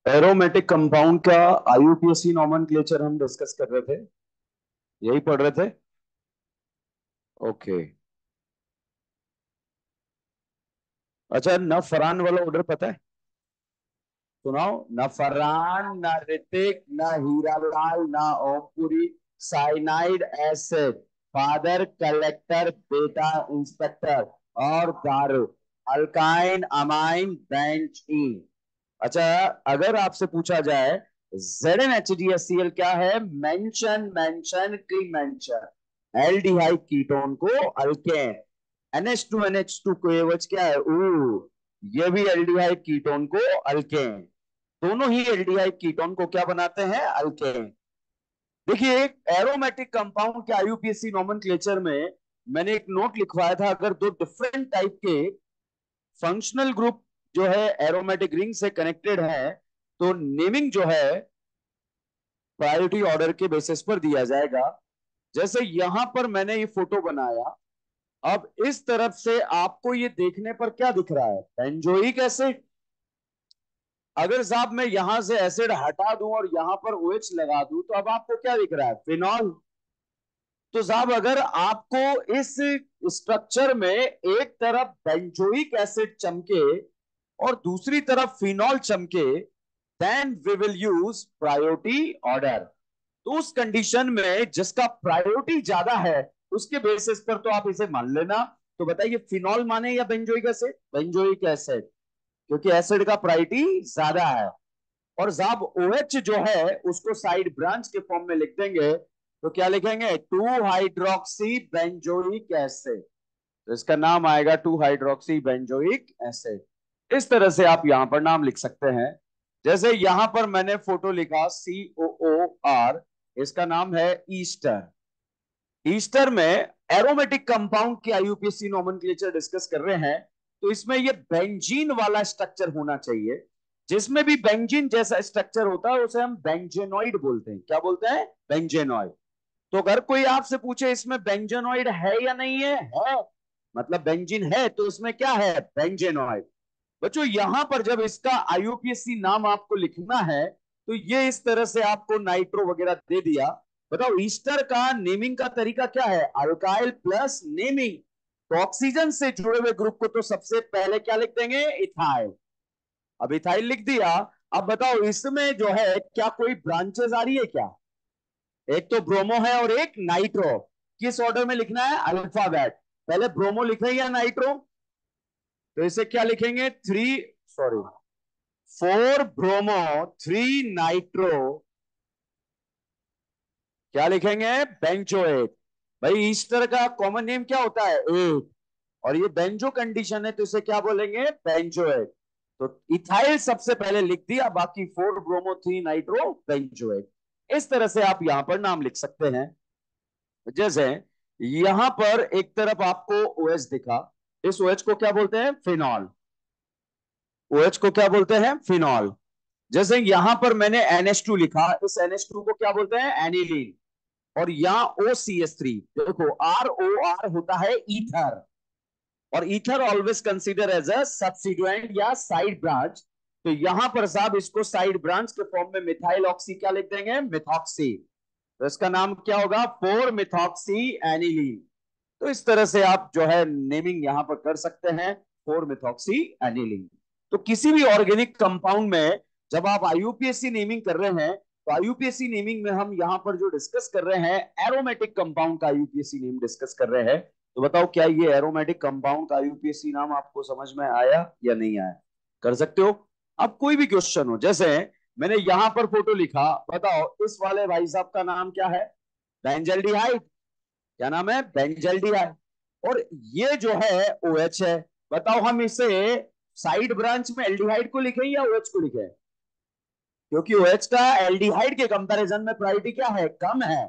Aromatic compound का IUPAC nomenclature हम discuss कर रहे थे, यही पढ़ रहे थे। ओके। अच्छा, न फरहान वाला ऑर्डर पता है? सुनाओ। न फरहान, न ऋतिक, न हीरालाल, न Om Puri. Cyanide acid, father collector, बेटा इंस्पेक्टर। और दारू, अल्काइन अमाइन बेंजीन। अच्छा, अगर आपसे पूछा जाए ZnHDHCl क्या है? मेंशन मेंशन की मेंशन। एल्डिहाइड कीटोन को अल्केन। NH2 को एवज क्या है? ऊ। ये भी एल्डिहाइड कीटोन को अल्केन। दोनों ही एल्डिहाइड कीटोन को क्या बनाते हैं? अल्केन। देखिए, एक एरोमेटिक कंपाउंड के आईयूपीएसी नोमेनक्लेचर में मैंने एक नोट लिखवाया था, अगर दो डिफरेंट टाइप के फंक्शनल ग्रुप जो है एरोमेटिक रिंग से कनेक्टेड है, तो नेमिंग जो है प्रायोरिटी ऑर्डर के बेसिस पर दिया जाएगा। जैसे यहां पर मैंने ये फोटो बनाया, अब इस तरफ से आपको ये देखने पर क्या दिख रहा है? Benzoic acid. अगर साहब मैं यहां से एसिड हटा दूं और यहां पर OH लगा दूं, तो अब आपको क्या दिख रहा है? फिनॉल। तो साहब अगर आपको इस स्ट्रक्चर में एक तरफ बेंजोइक एसिड चमके और दूसरी तरफ फिनॉल चमके, then we will use priority order. तो उस कंडीशन में जिसका प्रायोरिटी ज्यादा है उसके बेसिस पर तो आप इसे मान लेना। तो बताइए, फिनॉल माने या बेंजोइक एसिड? बेंजोइक एसिड, क्योंकि एसिड का प्रायोरिटी ज्यादा है। और साहब OH जो है उसको साइड ब्रांच के फॉर्म में लिख देंगे, तो क्या लिखेंगे? 2 हाइड्रोक्सी बेंजोइक एसिड। तो इसका नाम आएगा 2 हाइड्रोक्सी बेंजोइक एसिड। इस तरह से आप यहां पर नाम लिख सकते हैं। जैसे यहां पर मैंने फोटो लिखा COOR, इसका नाम है ईस्टर। ईस्टर में एरोमेटिक कंपाउंड की आईयूपीएसी नोमेनक्लेचर डिस्कस कर रहे हैं, तो इसमें ये बेंजीन वाला स्ट्रक्चर होना चाहिए। जिसमें भी बेंजीन जैसा स्ट्रक्चर होता है उसे हम बेंजेनॉइड बोलते हैं। क्या बोलते हैं? बेंजेनॉइड। तो अगर कोई आपसे पूछे इसमें बेंजेनॉइड है या नहीं है, है, मतलब बेंजीन है, तो इसमें क्या है? बेंजेनॉइड। बच्चों, यहां पर जब इसका आईयूपीएसी नाम आपको लिखना है, तो ये इस तरह से आपको नाइट्रो वगैरह दे दिया। बताओ, ईस्टर का नेमिंग का तरीका क्या है? Alkyl plus naming. तो ऑक्सीजन से जुड़े हुए ग्रुप को तो सबसे पहले क्या लिख देंगे? इथाइल। अब इथाइल लिख दिया। अब बताओ, इसमें जो है क्या कोई ब्रांचेस आ रही है क्या? एक तो ब्रोमो है और एक नाइट्रो। किस ऑर्डर में लिखना है? अल्फाबेट। पहले ब्रोमो लिखे या नाइट्रो? तो इसे क्या लिखेंगे? 4 ब्रोमो 3 नाइट्रो। क्या लिखेंगे? बेंजोएट। भाई, ईस्टर का कॉमन नेम क्या होता है? एट। और ये बेंजो कंडीशन है, तो इसे क्या बोलेंगे? बेंजोएट। तो इथाइल सबसे पहले लिख दिया, बाकी 4 ब्रोमो 3 नाइट्रो बेंजोएट। इस तरह से आप यहां पर नाम लिख सकते हैं। जैसे यहां पर एक तरफ आपको OH दिखा, इस OH को क्या बोलते हैं? फिनॉल। OH को क्या बोलते हैं? फिनॉल। जैसे यहां पर मैंने NH2 लिखा, इस NH2 को क्या बोलते हैं? एनिलीन। और यहाँ OCH3। देखो, ROR होता है ईथर, और ether always consider as a substituent या साइड ब्रांच। तो यहां पर साहब इसको साइड ब्रांच के फॉर्म में मिथाइल ऑक्सी क्या लिख देंगे? मिथॉक्सी। तो इसका नाम क्या होगा? 4 मिथॉक्सी एनिलीन। तो इस तरह से आप जो है नेमिंग यहां पर कर सकते हैं, 4 मिथॉक्सी एनिलीन। तो किसी भी ऑर्गेनिक कंपाउंड में जब आप आईयूपीएसी नेमिंग कर रहे हैं, तो आईयूपीएसी नेमिंग में हम यहां पर जो डिस्कस कर रहे हैं एरोमेटिक कंपाउंड का आईयूपीएसी नेम डिस्कस कर रहे हैं। तो बताओ, क्या ये एरोमेटिक कंपाउंड का आईयूपीएसी नाम आपको समझ में आया या नहीं आया? कर सकते हो। अब कोई भी क्वेश्चन हो, जैसे मैंने यहां पर फोटो लिखा, बताओ इस वाले भाई साहब का नाम क्या है? बेंजल्डिहाइड। क्या नाम है? बेंजल्डिहाइड। और ये जो है OH है। बताओ, हम इसे साइड ब्रांच में एल्डिहाइड को लिखें या OH को लिखें? क्योंकि OH का एल्डिहाइड के कंपैरिजन में प्रायोरिटी क्या है? कम है।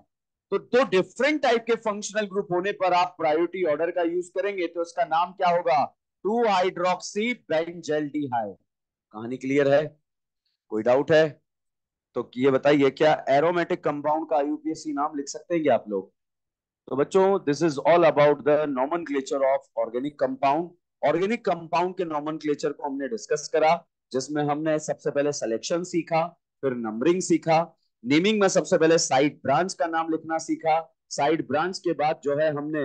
तो दो डिफरेंट टाइप के फंक्शनल ग्रुप होने पर आप प्रायोरिटी ऑर्डर का यूज करेंगे, तो इसका नाम क्या होगा? 2 हाइड्रोक्सी बेंजल्डिहाइड। कहानी क्लियर है? कोई डाउट है? तो ये बताइए, क्या एरोमेटिक कंपाउंड का यूपीएससी नाम लिख सकते हैं क्या आप लोग? तो बच्चों, this is all about the nomenclature of organic compound. Organic compound के नॉमेनक्लेचर को हमने डिस्कस करा, जिसमें हमने सबसे पहले सिलेक्शन सीखा, फिर नंबरिंग सीखा। नेमिंग में सबसे पहले साइड ब्रांच का नाम लिखना सीखा। साइड ब्रांच के बाद जो है हमने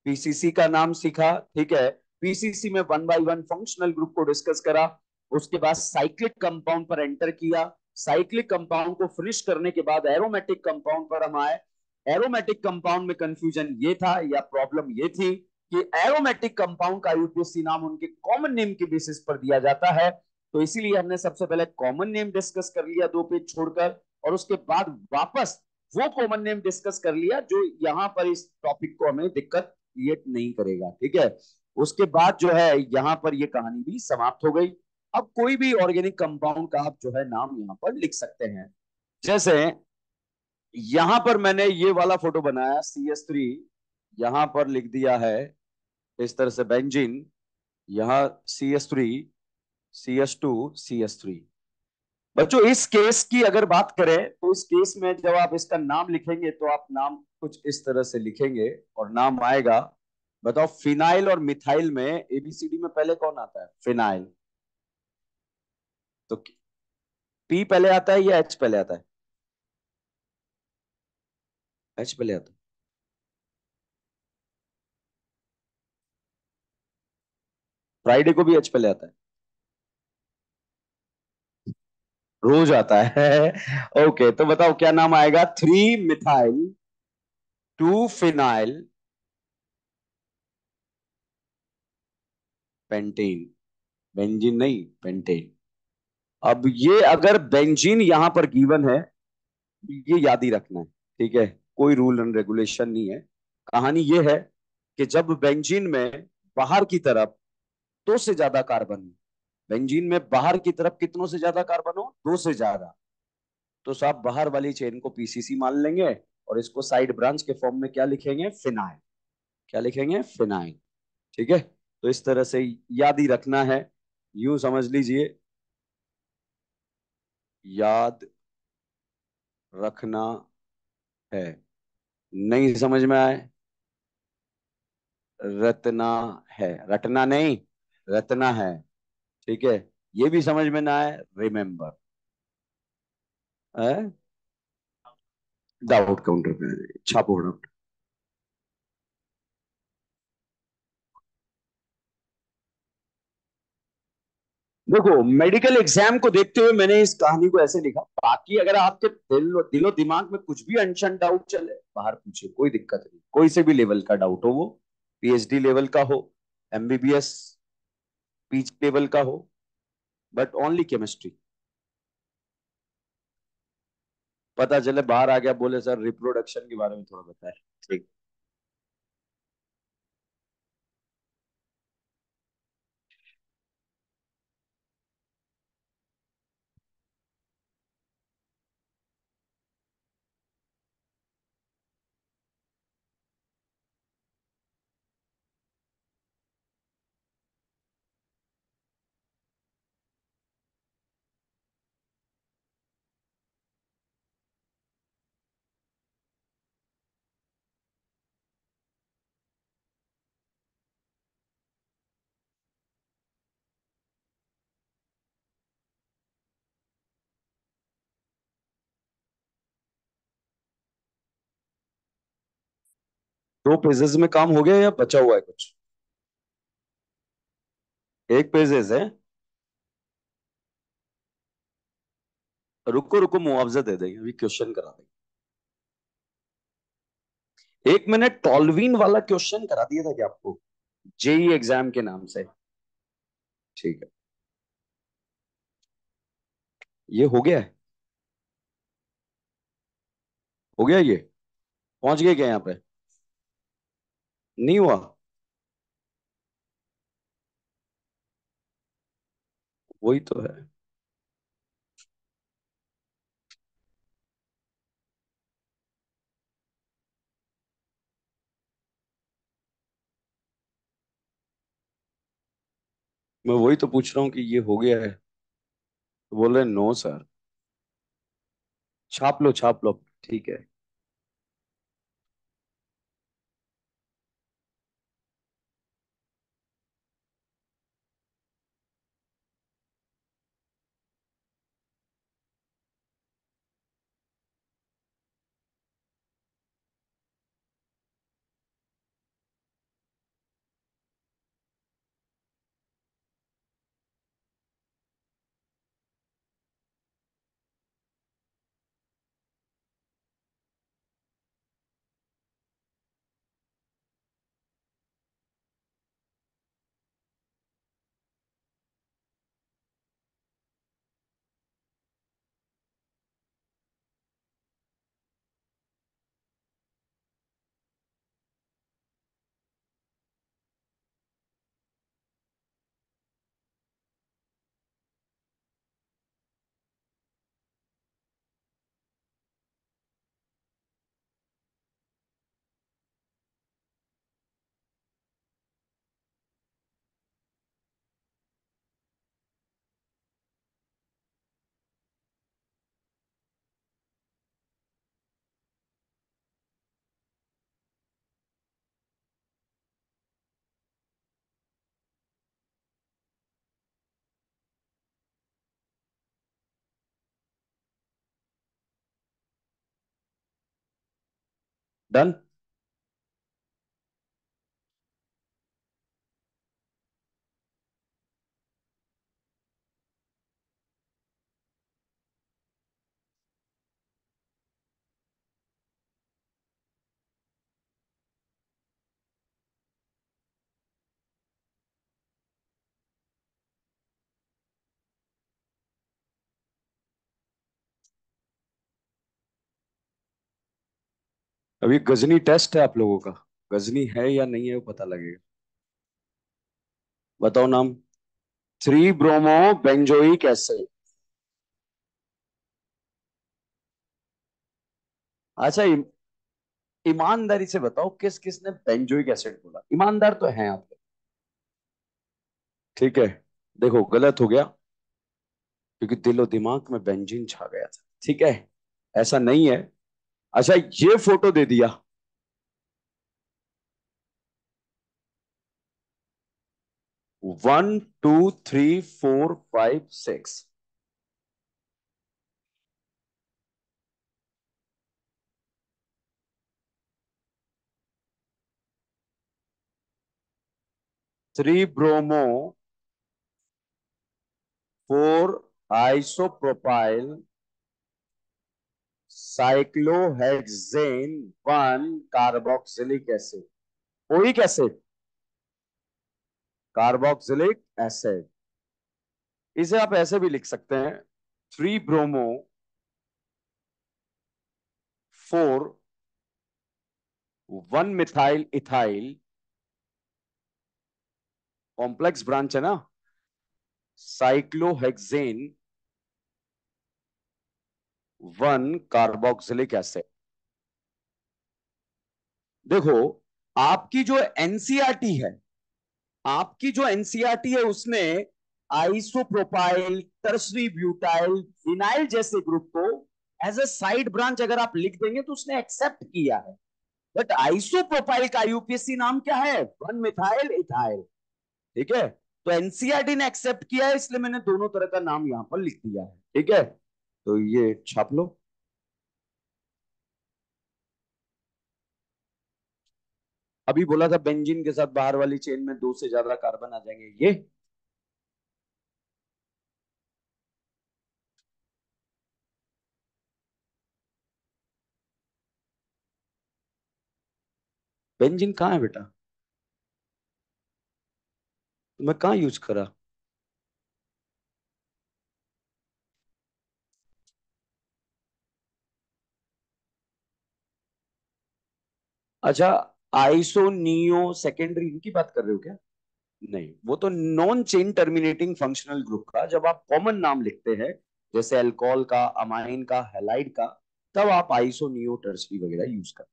पीसीसी का नाम सीखा, ठीक है। पीसीसी में 1 बाय 1 फंक्शनल ग्रुप को डिस्कस करा। उसके बाद साइक्लिक कंपाउंड पर एंटर किया। साइक्लिक कंपाउंड को फिनिश करने के बाद एरोमेटिक कंपाउंड पर हम आए। एरोमेटिक कंपाउंड में कंफ्यूजन ये था या प्रॉब्लम ये थी कि एरोमेटिक कंपाउंड का यूपीएससी नाम उनके कॉमन नेम के बेसिस पर दिया जाता है। तो इसीलिए हमने सबसे पहले कॉमन नेम डिस्कस कर लिया 2 पेज छोड़कर, और उसके बाद वापस वो कॉमन नेम डिस्कस कर लिया जो यहां पर इस टॉपिक को हमें दिक्कत क्रिएट नहीं करेगा, ठीक है। उसके बाद जो है यहां पर ये कहानी भी समाप्त हो गई। अब कोई भी ऑर्गेनिक कंपाउंड का आप जो है नाम यहां पर लिख सकते हैं। जैसे यहां पर मैंने ये वाला फोटो बनाया CS3, यहां पर लिख दिया है इस तरह से बेंजीन, यहां CS3, CS2, CS3। बच्चों, इस केस की अगर बात करें तो इस केस में जब आप इसका नाम लिखेंगे तो आप नाम कुछ इस तरह से लिखेंगे और नाम आएगा। बताओ, फिनाइल और मिथाइल में एबीसीडी में पहले कौन आता है? फिनाइल। तो पी पहले आता है या एच पहले आता है? एच पहले आता है। फ्राइडे को भी एच पहले आता है। रोज आता है। ओके, तो बताओ क्या नाम आएगा? 3 मिथाइल 2 फिनाइल पेंटेन। बेंजीन नहीं, पेंटेन। अब ये अगर बेंजीन यहां पर गिवन है, ये याद ही रखना है, ठीक है। कोई रूल एंड रेगुलेशन नहीं है। कहानी ये है कि जब बेंजीन में बाहर की तरफ 2 से ज्यादा कार्बन हो, बेंजीन में बाहर की तरफ कितनों से ज्यादा कार्बन हो? 2 से ज्यादा। तो साहब बाहर वाली चेन को पीसीसी मान लेंगे और इसको साइड ब्रांच के फॉर्म में क्या लिखेंगे? फिनाइल। क्या लिखेंगे? फिनाइल। ठीक है। तो इस तरह से याद ही रखना है, यूं समझ लीजिए, याद रखना है। नहीं समझ में आए? रटना है, रटना नहीं, रटना है, ठीक है। ये भी समझ में ना आए, रिमेम्बर। डाउट काउंटर पे छापो डाउट। देखो, मेडिकल एग्जाम को देखते हुए मैंने इस कहानी को ऐसे लिखा। बाकी अगर आपके दिलो दिमाग में कुछ भी अनशन डाउट चले, बाहर पूछे, कोई दिक्कत नहीं। कोई से भी लेवल का डाउट हो, वो पीएचडी लेवल का हो, एमबीबीएस पीच लेवल का हो, बट ओनली केमिस्ट्री। पता चले बाहर आ गया, बोले सर रिप्रोडक्शन के बारे में थोड़ा बताए। ठीक। दो पेजेस में काम हो गया या बचा हुआ है कुछ? एक पेजेस है। रुको रुको, मुआवजा दे देंगे, अभी क्वेश्चन करा देंगे। एक मैंने टॉलवीन वाला क्वेश्चन करा दिया था क्या आपको, जेई एग्जाम के नाम से? ठीक है। ये हो गया है? हो गया ये? पहुंच गए क्या यहाँ पे? नहीं हुआ? वही तो है। मैं वही तो पूछ रहा हूँ कि ये हो गया है, तो बोल रहे नो सर। छाप लो छाप लो, ठीक है। डन। अभी गजनी टेस्ट है आप लोगों का। गजनी है या नहीं है वो पता लगेगा। बताओ नाम। Three bromo benzoic acid. अच्छा ईमानदारी से बताओ किस किसने बेंजोइक एसिड बोला, ईमानदार तो हैं आप लोग। ठीक है। देखो गलत हो गया, क्योंकि दिलो दिमाग में बेंजीन छा गया था। ठीक है, ऐसा नहीं है। अच्छा ये फोटो दे दिया। 1 2 3 4 5 6। Three bromo 4 isopropyl cyclohexane 1 carboxylic acid. Oic acid, carboxylic acid. इसे आप ऐसे भी लिख सकते हैं, 3 ब्रोमो 4 1 मिथाइल कॉम्प्लेक्स ब्रांच है ना, साइक्लोहेक्सेन 1 कार्बोक्सिलिक एसिड। देखो आपकी जो एनसीईआरटी है, आपकी जो एनसीईआरटी है उसने आइसोप्रोपाइल, टर्सरी ब्यूटाइल, विनाइल जैसे ग्रुप को एज ए साइड ब्रांच अगर आप लिख देंगे तो उसने एक्सेप्ट किया है। बट आइसोप्रोपाइल का यूपीएससी नाम क्या है? 1 मिथाइल इथाइल। ठीक है, तो एनसीईआरटी ने एक्सेप्ट किया है, इसलिए मैंने दोनों तरह का नाम यहां पर लिख दिया है। ठीक है, तो ये छाप लो। अभी बोला था बेंजीन के साथ बाहर वाली चेन में 2 से ज्यादा कार्बन आ जाएंगे, ये बेंजीन कहाँ है बेटा? तो मैं कहाँ यूज करा? अच्छा, आइसो नियो सेकेंडरी इनकी बात कर रहे हो क्या? नहीं, वो तो non chain terminating functional group का जब आप कॉमन नाम लिखते हैं, जैसे अल्कोहल का, अमाइन का, हैलाइड का, तब आप आइसो नियो टर्सरी वगैरह यूज करते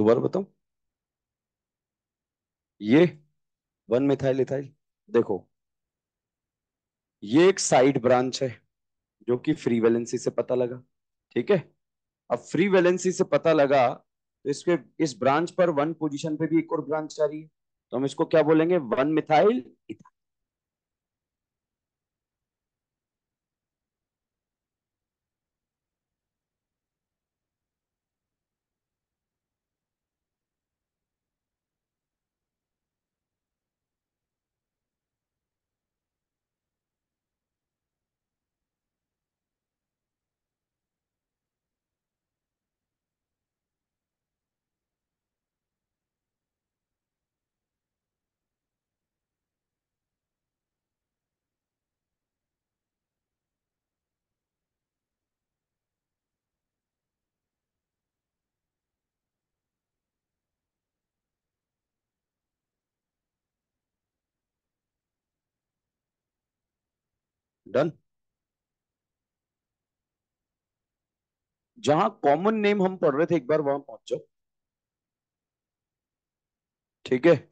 दोबारा बताऊं? ये 1 मिथाइल इथाइल। देखो, ये एक साइड ब्रांच है जो कि फ्री वैलेंसी से पता लगा। ठीक है। अब फ्री वैलेंसी से पता लगा तो इसके इस ब्रांच पर 1 पोजीशन पे भी एक और ब्रांच आ रही है, तो हम इसको क्या बोलेंगे? 1 मिथाइल। डन। जहां कॉमन नेम हम पढ़ रहे थे, एक बार वहां पहुंच जाओ। ठीक है।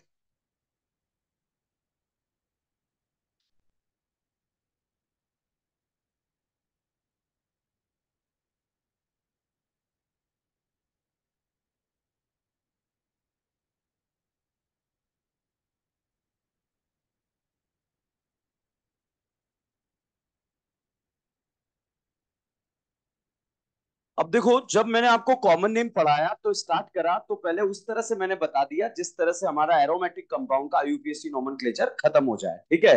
अब देखो, जब मैंने आपको कॉमन नेम पढ़ाया तो स्टार्ट करा तो पहले उस तरह से मैंने बता दिया जिस तरह से हमारा एरोमेटिक कंपाउंड का आईयूपीएसी नोमेनक्लेचर खत्म हो जाए। ठीक है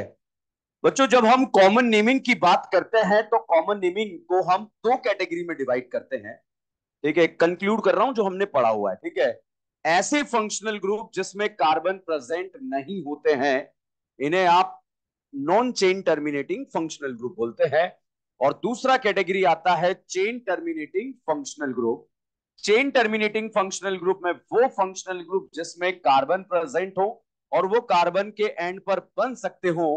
बच्चों, जब हम कॉमन नेमिंग की बात करते हैं तो कॉमन नेमिंग को हम दो कैटेगरी में डिवाइड करते हैं। ठीक है, कंक्लूड कर रहा हूं जो हमने पढ़ा हुआ है। ठीक है, ऐसे फंक्शनल ग्रुप जिसमें कार्बन प्रेजेंट नहीं होते हैं, इन्हें आप non chain terminating functional group बोलते हैं। और दूसरा कैटेगरी आता है chain terminating functional group. Chain terminating functional group में वो फंक्शनल ग्रुप जिसमें कार्बन प्रेजेंट हो और वो कार्बन के एंड पर बन सकते हो,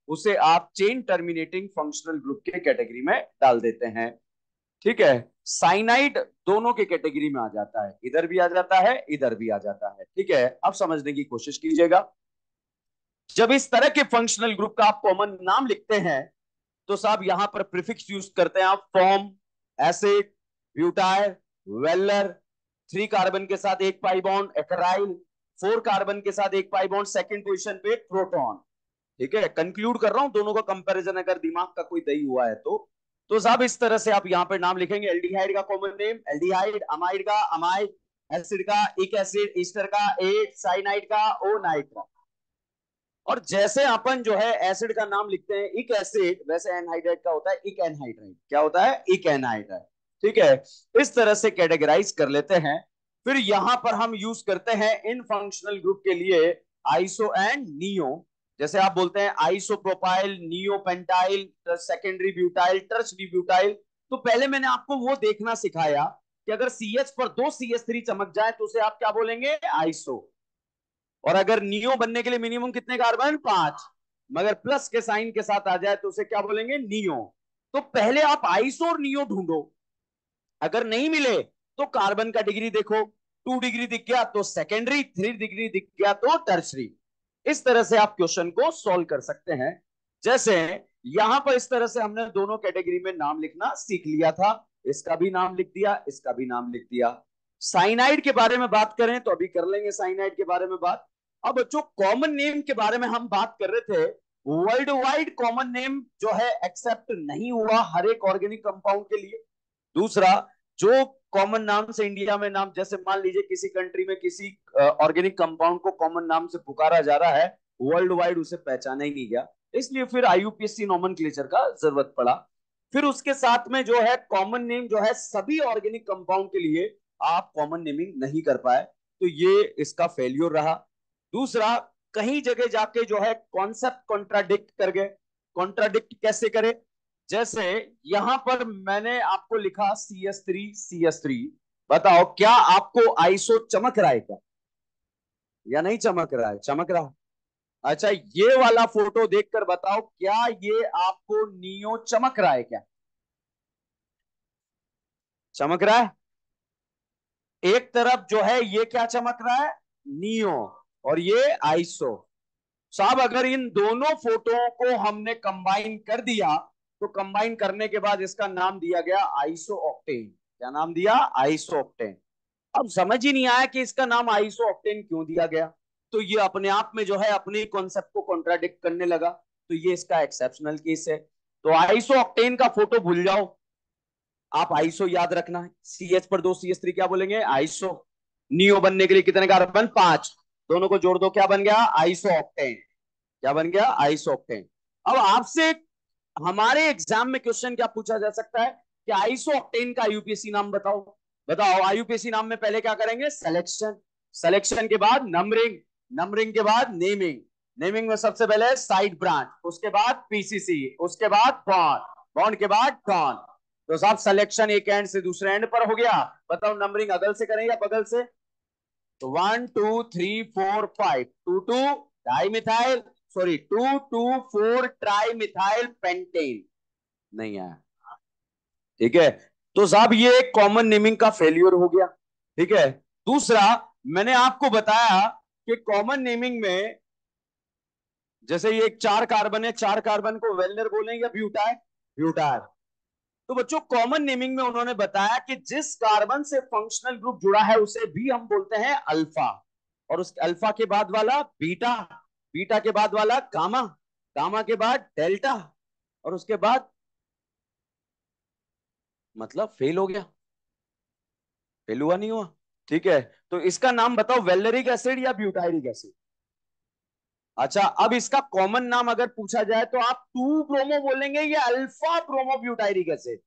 उसे आप चेन टर्मिनेटिंग फंक्शनल ग्रुप के कैटेगरी में डाल देते हैं। ठीक है, साइनाइड दोनों के कैटेगरी में आ जाता है, इधर भी आ जाता है, इधर भी आ जाता है। ठीक है, अब समझने की कोशिश कीजिएगा। जब इस तरह के फंक्शनल ग्रुप का आप कॉमन नाम लिखते हैं तो साहब यहां पर प्रीफिक्स यूज करते हैं आप, form, acid, butyl, valer. 3 carbon के साथ एक पाई बॉन्ड एक्राइल, 4 कार्बन के साथ एक पाई बॉन्ड सेकंड पोजीशन पे प्रोटॉन। ठीक है, कंक्लूड कर रहा हूं, दोनों का कंपैरिजन अगर दिमाग का कोई दही हुआ है तो साहब इस तरह से आप यहां पे नाम लिखेंगे। एल्डिहाइड का कॉमन नेम एल्डिहाइड, अमाइड का अमाइड, एसिड का इक एसिड, ईस्टर का एट, साइनाइड का ओ नाइट का। और जैसे अपन जो है एसिड का नाम लिखते हैं इक एसिड, वैसे एनहाइड्राइड का होता है इक एनहाइड्राइड। क्या होता है? इक एनहाइड्राइड। ठीक है, इस तरह से कैटेगराइज कर लेते हैं। फिर यहां पर हम यूज करते हैं इन फंक्शनल ग्रुप के लिए आइसो एंड नियो। जैसे आप बोलते हैं iso propyl, neo pentyl, secondary butyl, tertiary butyl. तो पहले मैंने आपको वो देखना सिखाया कि अगर सी एच पर दो सी एच थ्री चमक जाए तो उसे आप क्या बोलेंगे? आइसो। और अगर नियो बनने के लिए मिनिमम कितने कार्बन? 5। मगर प्लस के साइन के साथ आ जाए तो उसे क्या बोलेंगे? नियो। तो पहले आप आइसो और नियो ढूंढो, अगर नहीं मिले तो कार्बन का डिग्री देखो, 2 डिग्री दिख गया तो सेकेंडरी, 3 डिग्री दिख गया तो टर्सरी। इस तरह से आप क्वेश्चन को सॉल्व कर सकते हैं। जैसे यहां पर इस तरह से हमने दोनों कैटेगरी में नाम लिखना सीख लिया था। इसका भी नाम लिख दिया, इसका भी नाम लिख दिया। साइनाइड के बारे में बात करें तो अभी कर लेंगे साइनाइड के बारे में बात। अब बच्चों, कॉमन नेम के बारे में हम बात कर रहे थे। वर्ल्ड वाइड कॉमन नेम जो है एक्सेप्ट नहीं हुआ हर एक ऑर्गेनिक कंपाउंड के लिए। दूसरा, जो कॉमन नाम से इंडिया में नाम, जैसे मान लीजिए किसी कंट्री में किसी ऑर्गेनिक कंपाउंड को कॉमन नाम से पुकारा जा रहा है, वर्ल्ड वाइड उसे पहचाना ही नहीं गया, इसलिए फिर आईयूपीएसी नोमेनक्लेचर का जरूरत पड़ा। फिर उसके साथ में जो है कॉमन नेम जो है सभी ऑर्गेनिक कंपाउंड के लिए आप कॉमन नेमिंग नहीं कर पाए, तो ये इसका फेल्योर रहा। दूसरा, कहीं जगह जाके जो है कॉन्सेप्ट कॉन्ट्राडिक्ट कर गए। कॉन्ट्राडिक्ट कैसे करे? जैसे यहां पर मैंने आपको लिखा सी एस थ्री। बताओ क्या आपको आइसो चमक रहा है क्या, या नहीं चमक रहा है? चमक रहा। अच्छा, ये वाला फोटो देखकर बताओ क्या ये आपको नियो चमक रहा है क्या? चमक रहा है? एक तरफ जो है ये क्या चमक रहा है, नियो, और ये आइसो। साहब अगर इन दोनों फोटोओं को हमने कंबाइन कर दिया, तो कंबाइन करने के बाद इसका नाम दिया गया आइसो ऑक्टेन। क्या नाम दिया, आइसो ऑक्टेन। अब समझ ही नहीं आया कि इसका नाम आइसो ऑक्टेन क्यों दिया गया, तो ये अपने आप में जो है अपने कॉन्सेप्ट को कॉन्ट्राडिक्ट करने लगा, तो ये इसका एक्सेप्शनल केस है। तो आइसो ऑक्टेन का फोटो भूल जाओ, आप आइसो याद रखना है। CH पर 2 CH3 क्या बोलेंगे, आइसो। नियो बनने के लिए कितने कार्बन, 5, दोनों को जोड़ दो क्या बन गया, आइसो ऑक्टेन। क्या बन गया, आइसो ऑक्टेन। अब आपसे हमारे एग्जाम में क्वेश्चन क्या पूछा जा सकता है कि आइसो ऑक्टेन का आईयूपीएसी नाम बताओ। बताओ आईयूपीएसी नाम में पहले क्या करेंगे, सिलेक्शन, सिलेक्शन के बाद नंबरिंग, नंबरिंग के बाद नेमिंग, नेमिंग में सबसे पहले साइड ब्रांच, उसके बाद पीसीसी, उसके बाद बॉन्ड, बॉन्ड के बाद टॉन। तो साहब सिलेक्शन एक एंड से दूसरे एंड पर हो गया। बताओ नंबरिंग अगल से करें या बगल से, तो 1 2 3 4 5, 2 2 di methyl, sorry 2 2 4 tri methyl pentane, नहीं आया। ठीक है, तो साहब ये एक कॉमन नेमिंग का फेल्यूर हो गया। ठीक है, दूसरा, मैंने आपको बताया कि कॉमन नेमिंग में जैसे ये 4 कार्बन है, 4 कार्बन को वेलनर बोलेंगे या ब्यूटार, ब्यूटार। तो बच्चों कॉमन नेमिंग में उन्होंने बताया कि जिस कार्बन से फंक्शनल ग्रुप जुड़ा है उसे भी हम बोलते हैं अल्फा, और उस अल्फा के बाद वाला बीटा, बीटा के बाद वाला गामा, गामा के बाद डेल्टा, और उसके बाद, मतलब फेल हो गया, फेल हुआ नहीं हुआ। ठीक है, तो इसका नाम बताओ, वेलरिक एसिड या ब्यूटायरिक एसिड। अच्छा, अब इसका कॉमन नाम अगर पूछा जाए तो आप 2 ब्रोमो बोलेंगे या alpha bromo butyric acid.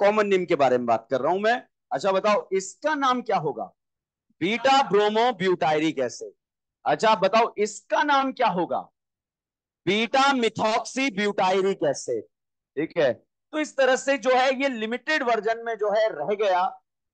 Common name के बारे में बात कर रहा हूं मैं। अच्छा बताओ इसका नाम क्या होगा, बीटा ब्रोमो ब्यूटायरिक एसिड। अच्छा बताओ इसका नाम क्या होगा, बीटा मिथॉक्सी ब्यूटायरिक एसिड। ठीक है, तो इस तरह से जो है ये लिमिटेड वर्जन में जो है रह गया,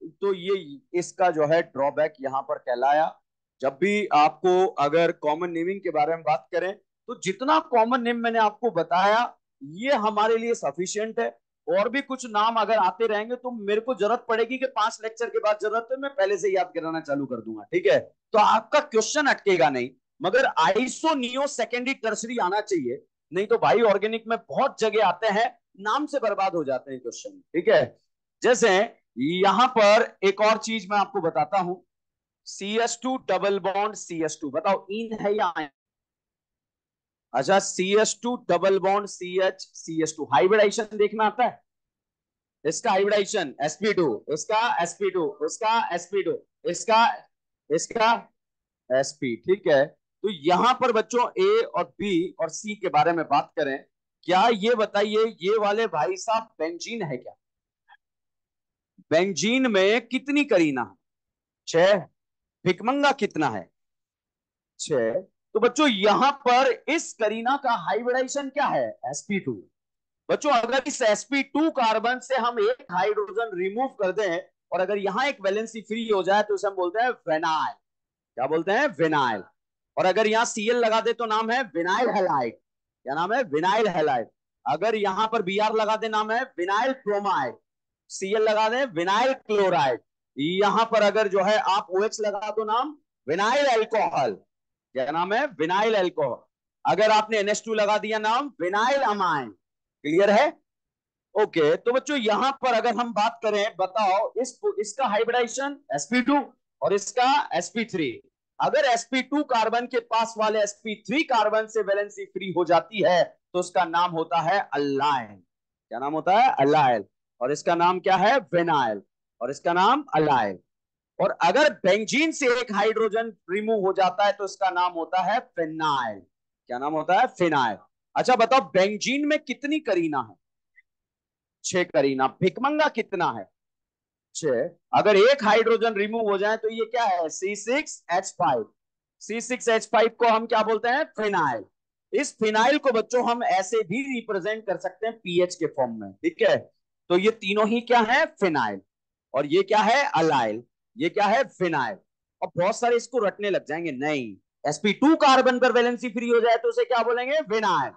तो ये इसका जो है ड्रॉबैक यहां पर कहलाया। जब भी आपको अगर कॉमन नेमिंग के बारे में बात करें, तो जितना कॉमन नेम मैंने आपको बताया ये हमारे लिए सफिशियंट है। और भी कुछ नाम अगर आते रहेंगे तो मेरे को जरूरत पड़ेगी कि 5 लेक्चर के बाद जरूरत है मैं पहले से याद कराना चालू कर दूंगा। ठीक है, तो आपका क्वेश्चन अटकेगा नहीं, मगर आइसो नियो सेकेंडरी टर्सरी आना चाहिए, नहीं तो भाई ऑर्गेनिक में बहुत जगह आते हैं, नाम से बर्बाद हो जाते हैं क्वेश्चन। ठीक है, जैसे यहां पर एक और चीज मैं आपको बताता हूं, CH2 डबल बॉन्ड CH2, बताओ इन है या आयन। अच्छा CH2 double bond CH hybridisation देखना आता है, इसका हाइब्रिडाइजेशन sp2, इसका sp2, इसका sp2, इसका इसका sp। ठीक है, तो यहां पर बच्चों ए और बी और सी के बारे में बात करें, क्या ये बताइए ये वाले भाई साहब बेंजीन है क्या, बेंजीन में कितनी करीना है, 6, भिकमंगा कितना है, 6। तो बच्चों यहां पर इस करीना का हाइब्रिडाइजेशन क्या है, sp2। बच्चों अगर इस sp2 कार्बन से हम एक हाइड्रोजन रिमूव कर दें और अगर यहां एक वैलेंसी फ्री हो जाए तो उसे हम बोलते हैं विनाइल। क्या बोलते हैं, विनाइल। और अगर यहां Cl लगा दे तो नाम है विनाइल हैलाइड। क्या नाम है, विनाइल हैलाइड। अगर यहां पर Br लगा दे नाम है विनाइल क्रोमाइड। Cl लगा दे विनाइल क्लोराइड। यहां पर अगर जो है आप OH लगा दो नाम विनाइल एल्कोहल। क्या नाम है, विनाइल एल्कोहल। अगर आपने NH2 लगा दिया नाम विनाइल अमाइन। क्लियर है, ओके। तो बच्चों यहां पर अगर हम बात करें, बताओ इसका हाइब्रिडाइजेशन sp2 और इसका sp3। अगर sp2 कार्बन के पास वाले sp3 कार्बन से वैलेंसी फ्री हो जाती है तो उसका नाम होता है अलाइन। क्या नाम होता है, अलाइल। और इसका नाम क्या है, विनाइल। और इसका नाम अलाइल। और अगर बेंजीन से एक हाइड्रोजन रिमूव हो जाता है तो इसका नाम होता है फिनाइल। क्या नाम होता है, फिनाइल। अच्छा बताओ बेंजीन में कितनी करीना है, 6 करीना। भिकमंगा कितना है, 6। अगर एक हाइड्रोजन रिमूव हो जाए तो ये क्या है, C6H5। C6H5 को हम क्या बोलते हैं, फिनाइल। इस फिनाइल को बच्चों हम ऐसे भी रिप्रेजेंट कर सकते हैं पीएच के फॉर्म में। ठीक है, तो ये तीनों ही क्या है, फिनाइल। और ये क्या है, अलाइल। ये क्या है, फिनाइल। और बहुत सारे इसको रटने लग जाएंगे, नहीं, sp2 कार्बन पर वैलेंसी फ्री हो जाए तो उसे क्या बोलेंगे, विनाइल।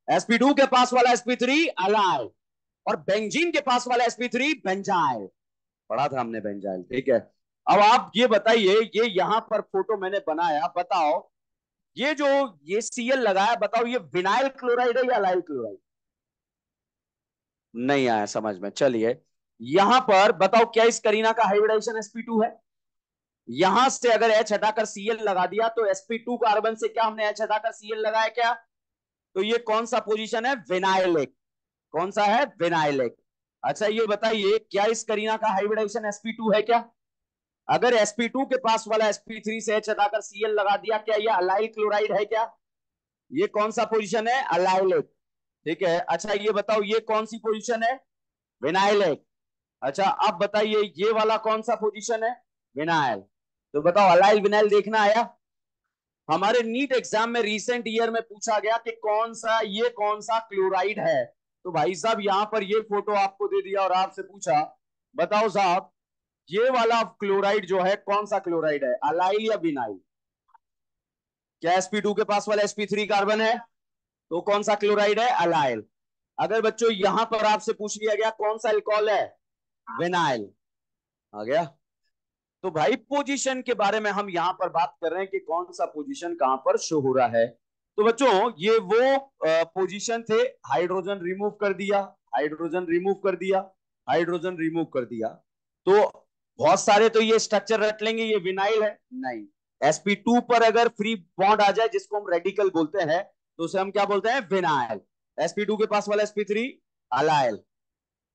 sp2 के पास वाला sp3 अलाइल, और बेंजीन के पास वाला sp3 बेंजाइल। पढ़ा था हमने बेंजाइल, ठीक है। अब आप ये बताइए, ये यहां पर फोटो मैंने बनाया, बताओ ये जो ये सीएल लगाया, बताओ ये विनाइल क्लोराइड है या अलाइल क्लोराइड? नहीं आया समझ में, चलिए। यहां पर बताओ क्या इस करीना का हाइब्रिडाइजेशन sp2 है? यहां से अगर एच हटाकर सीएल लगा दिया तो sp2 कार्बन से क्या हमने एच हटाकर सीएल लगाया क्या? तो ये कौन सा पोजीशन है? विनाइलिक। कौन सा है? विनाइलिक। अच्छा ये बताइए क्या इस करीना का हाइब्रिडाइजेशन sp2 है क्या? अगर sp2 के पास वाला sp3 से एच हटाकर सीएल लगा दिया, क्या ये अलाइल क्लोराइड है क्या? ये कौन सा पोजीशन है? अलाइलिक। ठीक है, अच्छा ये बताओ ये कौन सी पोजीशन है? विनाइलिक। अच्छा अब बताइए ये वाला कौन सा पोजीशन है? विनाइल। तो बताओ अलाइल विनाइल देखना आया? हमारे नीट एग्जाम में रिसेंट ईयर में पूछा गया कि कौन सा ये कौन सा क्लोराइड है। तो भाई साहब यहां पर ये फोटो आपको दे दिया और आपसे पूछा, बताओ साहब ये वाला क्लोराइड जो है कौन सा क्लोराइड है, अलाइल या विनाइल? क्या sp2 के पास वाला sp3 कार्बन है? तो कौन सा क्लोराइड है? अलाइल। अगर बच्चों यहां पर आपसे पूछ लिया गया कौन सा अल्कोहल है? विनाइल। आ गया। तो भाई पोजीशन के बारे में हम यहां पर बात कर रहे हैं कि कौन सा पोजीशन कहां पर शो हो रहा है। तो बच्चों ये वो पोजीशन थे। हाइड्रोजन रिमूव कर दिया, हाइड्रोजन रिमूव कर दिया, हाइड्रोजन रिमूव कर दिया। तो बहुत सारे तो ये स्ट्रक्चर रट लेंगे ये विनाइल है, नहीं। sp2 पर अगर फ्री बॉन्ड आ जाए जिसको हम रेडिकल बोलते हैं तो उसे हम क्या बोलते हैं? विनाइल। sp2 के पास वाला sp3 अलाइल,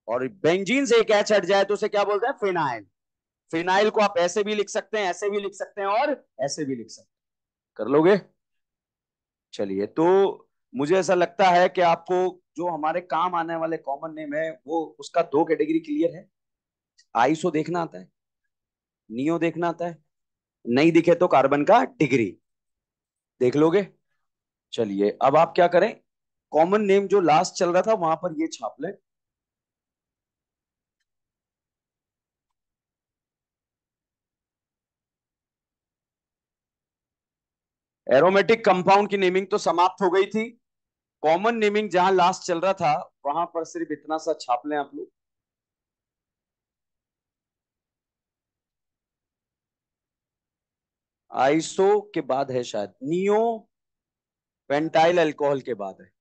और बेंजीन से एक एच हट जाए तो उसे क्या बोलते हैं? फिनाइल। फिनाइल को आप ऐसे भी लिख सकते हैं, ऐसे भी लिख सकते हैं और ऐसे भी लिख सकते हैं। कर लोगे? चलिए तो मुझे ऐसा लगता है कि आपको जो हमारे काम आने वाले कॉमन नेम है वो उसका दो कैटेगरी क्लियर है। आईसो देखना आता है, नियो देखना आता है, नहीं दिखे तो कार्बन का डिग्री देख लोगे। चलिए अब आप क्या करें, कॉमन नेम जो लास्ट चल रहा था वहां पर ये छाप लें। एरोमेटिक कंपाउंड की नेमिंग तो समाप्त हो गई थी। कॉमन नेमिंग जहां लास्ट चल रहा था वहां पर सिर्फ इतना सा छाप लें आप लोग। आइसो के बाद है शायद नियो, पेंटाइल अल्कोहल के बाद है।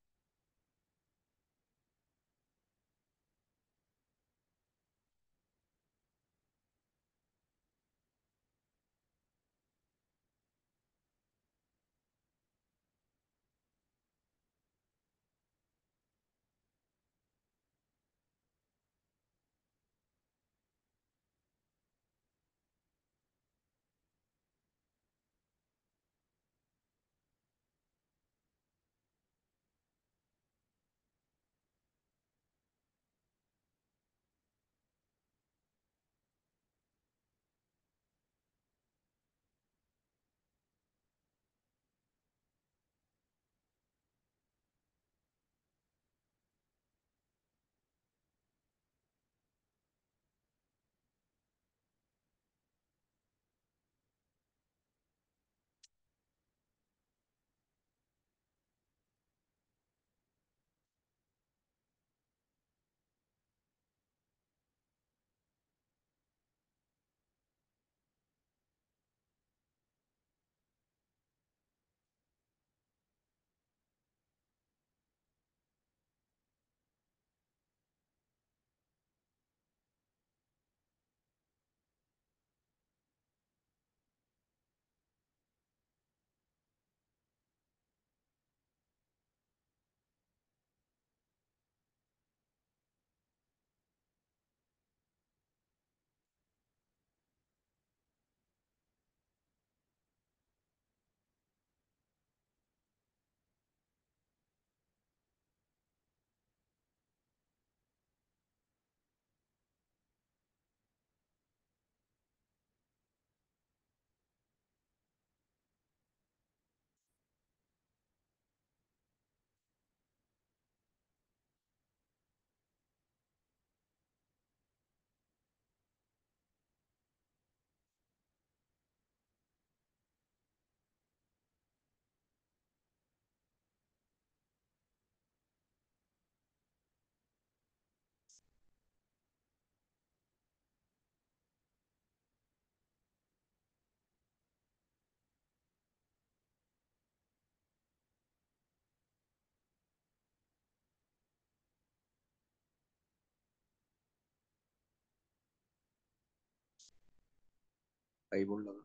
कई बोल लगा।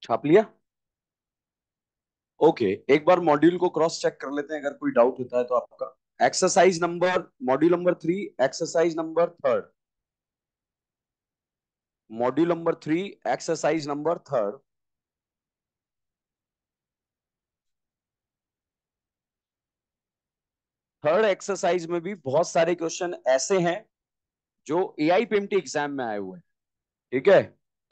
छाप लिया। ओके, एक बार मॉड्यूल को क्रॉस चेक कर लेते हैं, अगर कोई डाउट होता है तो आपका। Exercise number, module number 3, exercise number 3, module number 3, exercise number 3। Third exercise में भी बहुत सारे क्वेश्चन ऐसे हैं जो एआईपीएमटी एग्जाम में आए हुए हैं। ठीक है,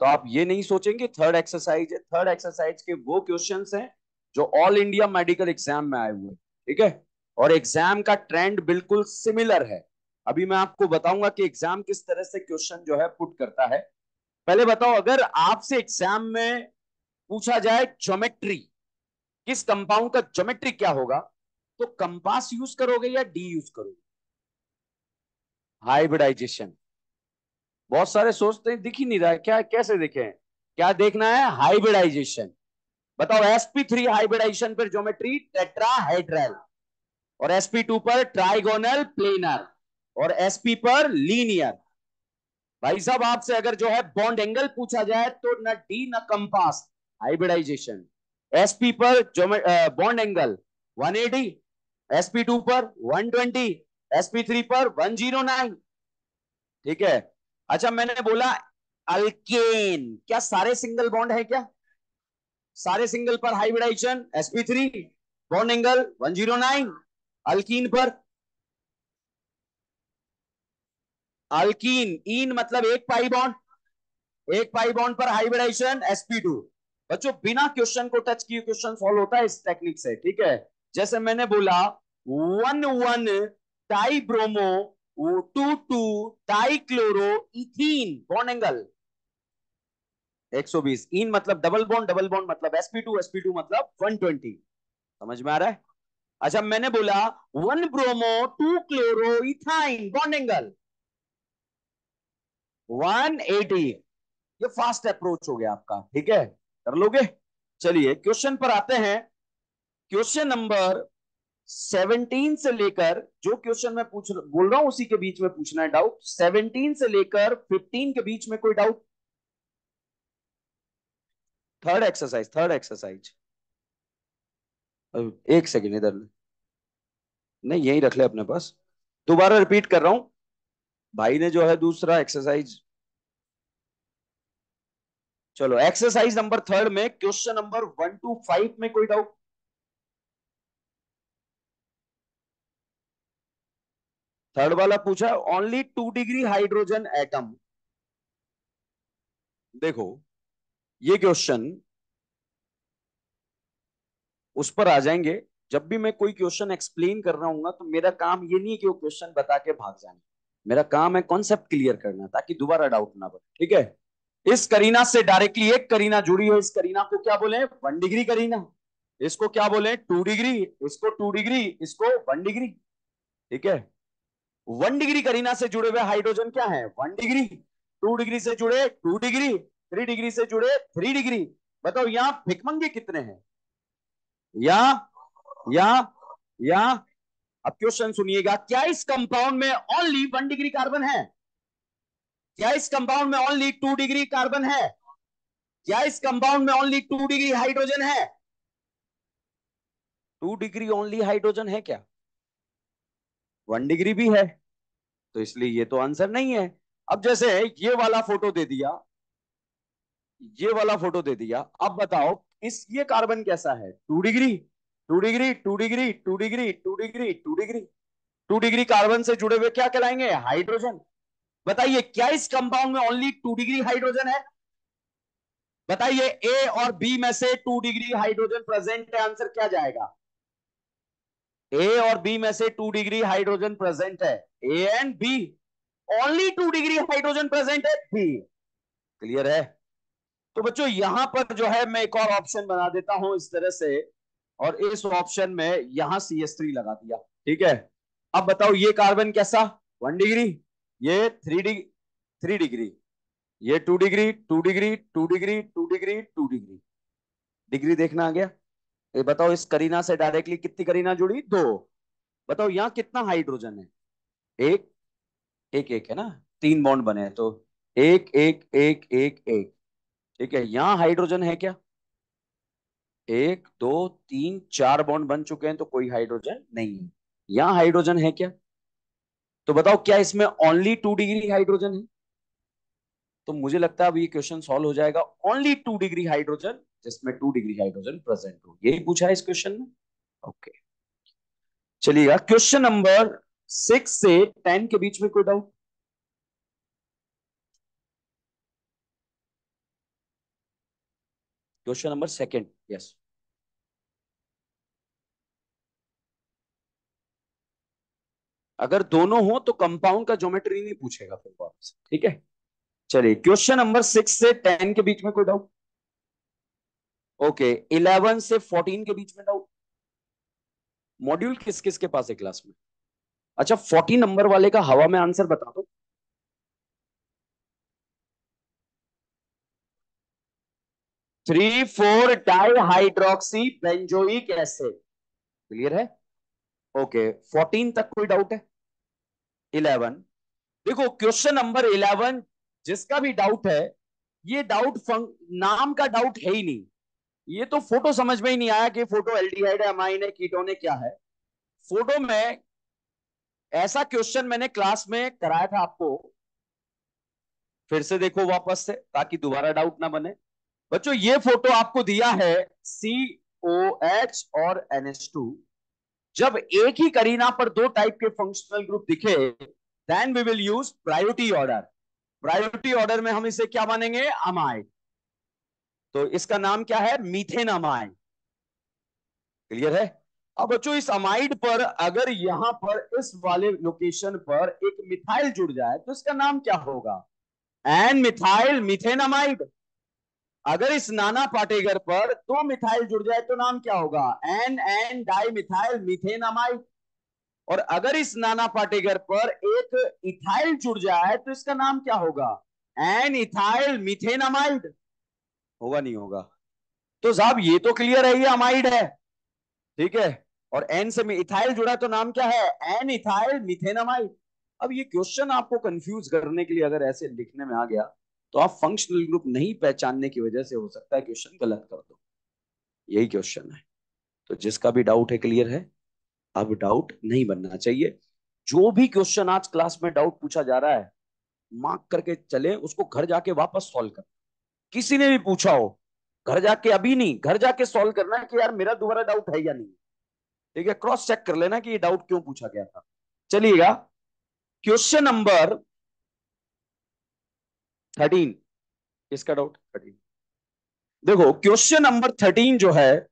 तो आप ये नहीं सोचेंगे थर्ड एक्सरसाइज है। थर्ड एक्सरसाइज के वो क्वेश्चंस हैं जो ऑल इंडिया मेडिकल एग्जाम में आए हुए हैं। ठीक है, और एग्जाम का ट्रेंड बिल्कुल सिमिलर है। अभी मैं आपको बताऊंगा कि एग्जाम किस तरह से क्वेश्चन जो है पुट करता है। पहले बताओ, अगर आपसे एग्जाम में पूछा जाए ज्योमेट्री, किस कंपाउंड का ज्योमेट्री क्या होगा, तो कंपास यूज करोगे या डी यूज करोगे? हाइब्रिडाइजेशन। बहुत सारे सोचते हैं दिख ही नहीं रहा है क्या, कैसे देखें? क्या देखना है? हाइब्रिडाइजेशन। बताओ, sp3 हाइब्रिडाइजेशन पर ज्योमेट्री टेट्राहेड्रल, और sp2 पर ट्राइगोनल प्लेनर, और sp पर लीनियर। भाई साहब, आपसे अगर जो है बॉन्ड एंगल पूछा जाए तो न डी न कंपास, हाइब्रिडाइजेशन। sp पर जो बॉन्ड एंगल 180, sp2 पर 120, sp3 पर 109। ठीक है। अच्छा, मैंने बोला अल्केन, क्या सारे सिंगल बॉन्ड है क्या? सारे सिंगल पर hybridization sp3, bond angle 109। Alkene पर, अल्कीन इन मतलब एक पाई बॉन्ड, एक पाई बॉन्ड पर हाइब्रिडाइजेशन sp2। बच्चों, बिना क्वेश्चन को टच किए क्वेश्चन सॉल्व होता है इस टेक्निक से। ठीक है, जैसे मैंने बोला 1 1 tie bromo 2 2 tie chloro ethene, bond angle 120। इन मतलब डबल बॉन्ड, डबल बॉन्ड मतलब sp2, sp2 मतलब 120। समझ में आ रहा है? अच्छा, मैंने बोला 1 bromo 2 chloro ethyne, bond angle 180। ये फास्ट अप्रोच हो गया आपका। ठीक है, कर लोगे? चलिए क्वेश्चन पर आते हैं। क्वेश्चन नंबर 17 से लेकर, जो क्वेश्चन मैं पूछ बोल रहा हूं उसी के बीच में पूछना है डाउट। 17 से लेकर 15 के बीच में कोई doubt? Third exercise, third exercise. एक सेकेंड इधर, नहीं यही रख ले अपने पास। दोबारा रिपीट कर रहा हूं, भाई ने जो है दूसरा एक्सरसाइज। चलो, एक्सरसाइज नंबर 3 में क्वेश्चन नंबर 1 to 5 में कोई डाउट? थर्ड वाला पूछा ओनली 2 डिग्री हाइड्रोजन एटम। देखो, ये क्वेश्चन उस पर आ जाएंगे। जब भी मैं कोई क्वेश्चन एक्सप्लेन कर रहा हूँ तो मेरा काम ये नहीं है कि वो क्वेश्चन बता के भाग जाना। मेरा काम है कॉन्सेप्ट क्लियर करना, ताकि दोबारा डाउट ना बने। ठीक है, इस करीना से डायरेक्टली एक करीना जुड़ी है। इस करीना को क्या बोले? 1 डिग्री करीना। इसको क्या बोले? 2 डिग्री। इसको 2 डिग्री, इसको 1 डिग्री। ठीक है, 1 डिग्री करीना से जुड़े हुए हाइड्रोजन क्या है? 1 डिग्री। 2 डिग्री से जुड़े 2 डिग्री, 3 डिग्री से जुड़े 3 डिग्री। बताओ यहां भिकमंगे कितने हैं? या या या अब क्वेश्चन सुनिएगा, क्या इस कंपाउंड में ओनली 1 डिग्री कार्बन है? क्या इस कंपाउंड में ओनली 2 डिग्री कार्बन है? क्या इस कंपाउंड में ओनली 2 डिग्री हाइड्रोजन है? 2 डिग्री ओनली हाइड्रोजन है क्या? 1 डिग्री भी है, तो इसलिए ये तो आंसर नहीं है। अब जैसे ये वाला फोटो दे दिया, ये वाला फोटो दे दिया, अब बताओ इस ये कार्बन कैसा है? 2 degree, 2 degree, 2 degree, 2 degree, 2 degree, 2 degree. 2 degree carbon से जुड़े हुए क्या कहलाएंगे? हाइड्रोजन। बताइए, क्या इस कंपाउंड में ओनली 2 डिग्री हाइड्रोजन है? बताइए, ए और बी में से 2 डिग्री हाइड्रोजन प्रेजेंट है, आंसर क्या जाएगा? ए और बी में से 2 डिग्री हाइड्रोजन प्रेजेंट है, A and B. Only 2 degree hydrogen present है, बी। क्लियर है? तो बच्चों, यहां पर जो है मैं एक और ऑप्शन बना देता हूं इस तरह से, और इस ऑप्शन में यहां CH3 लगा दिया। ठीक है, अब बताओ ये कार्बन कैसा? 1 डिग्री, ये 3 डिग्री, 3 डिग्री, ये 2 degree, 2 degree, 2 degree, 2 degree, 2 degree. Degree देखना आ गया? ये बताओ, इस करीना से डायरेक्टली कितनी करीना जुड़ी? 2। बताओ यहां कितना हाइड्रोजन है? एक। एक एक है ना, तीन बॉन्ड बने हैं तो एक एक एक एक एक। ठीक है, यहां हाइड्रोजन है क्या? एक दो तीन चार बॉन्ड बन चुके हैं तो कोई हाइड्रोजन नहीं है। यहां हाइड्रोजन है क्या? तो बताओ क्या इसमें ओनली 2 डिग्री हाइड्रोजन है? तो मुझे लगता है अब ये क्वेश्चन सॉल्व हो जाएगा। ओनली 2 डिग्री हाइड्रोजन, जिसमें 2 डिग्री हाइड्रोजन प्रेजेंट हो, यही पूछा है इस क्वेश्चन में। ओके, चलिएगा क्वेश्चन नंबर 6 से 10 के बीच में कोई doubt? Question number second, yes. अगर दोनों हो तो कंपाउंड का ज्योमेट्री नहीं पूछेगा फिर वापस, ठीक है। चलिए क्वेश्चन नंबर 6 से 10 के बीच में कोई डाउट? ओके, 11 से 14 के बीच में डाउट? मॉड्यूल किस किस के पास है क्लास में? अच्छा, 40 नंबर वाले का हवा में आंसर बता दो। 3,4 di hydroxy benzoic acid. Clear है? ओके, 14 तक कोई डाउट है? 11, देखो क्वेश्चन नंबर 11 जिसका भी डाउट है, ये डाउट नाम का डाउट है ही नहीं। ये तो फोटो समझ में ही नहीं आया कि फोटो एल्डिहाइड है, अमाइन है, कीटोन है, क्या है। फोटो में ऐसा क्वेश्चन मैंने क्लास में कराया था आपको, फिर से देखो वापस से ताकि दोबारा डाउट ना बने। बच्चों ये फोटो आपको दिया है COH और NH2। जब एक ही करीना पर दो टाइप के फंक्शनल ग्रुप दिखे, then we will use priority order. Priority order में हम इसे क्या मानेंगे? अमाइड। तो इसका नाम क्या है? Methane amide. क्लियर है? अब बच्चों इस अमाइड पर अगर यहां पर इस वाले लोकेशन पर एक मिथाइल जुड़ जाए तो इसका नाम क्या होगा? N methyl methanamide. अगर इस नाना पाटेगर पर दो मिथाइल जुड़ जाए तो नाम क्या होगा? N N dimethyl methanamide. और अगर इस नाना पाटेगर पर एक इथाइल जुड़ जाए तो इसका नाम क्या होगा? N ethyl methanamide. होगा नहीं होगा? तो साहब ये तो क्लियर है, ये अमाइड है, ठीक है। और एन से इथाइल जुड़ा तो नाम क्या है? N ethyl methanamide. अब ये क्वेश्चन आपको कंफ्यूज करने के लिए अगर ऐसे लिखने में आ गया तो आप फंक्शनल ग्रुप नहीं पहचानने की वजह से हो सकता है क्वेश्चन गलत कर दो। यही क्वेश्चन है। तो जिसका भी डाउट है क्लियर है, अब डाउट नहीं बनना चाहिए। जो भी क्वेश्चन आज क्लास में डाउट पूछा जा रहा है, मार्क करके चले, उसको घर जाके वापस सॉल्व कर। किसी ने भी पूछा हो, घर जाके, अभी नहीं, घर जाके सॉल्व करना है कि यार मेरा दोबारा डाउट है या नहीं। ठीक है, क्रॉस चेक कर लेना कि ये डाउट क्यों पूछा गया था। चलिएगा क्वेश्चन नंबर 13। किसका डाउट? 13। देखो क्वेश्चन नंबर 13 जो है,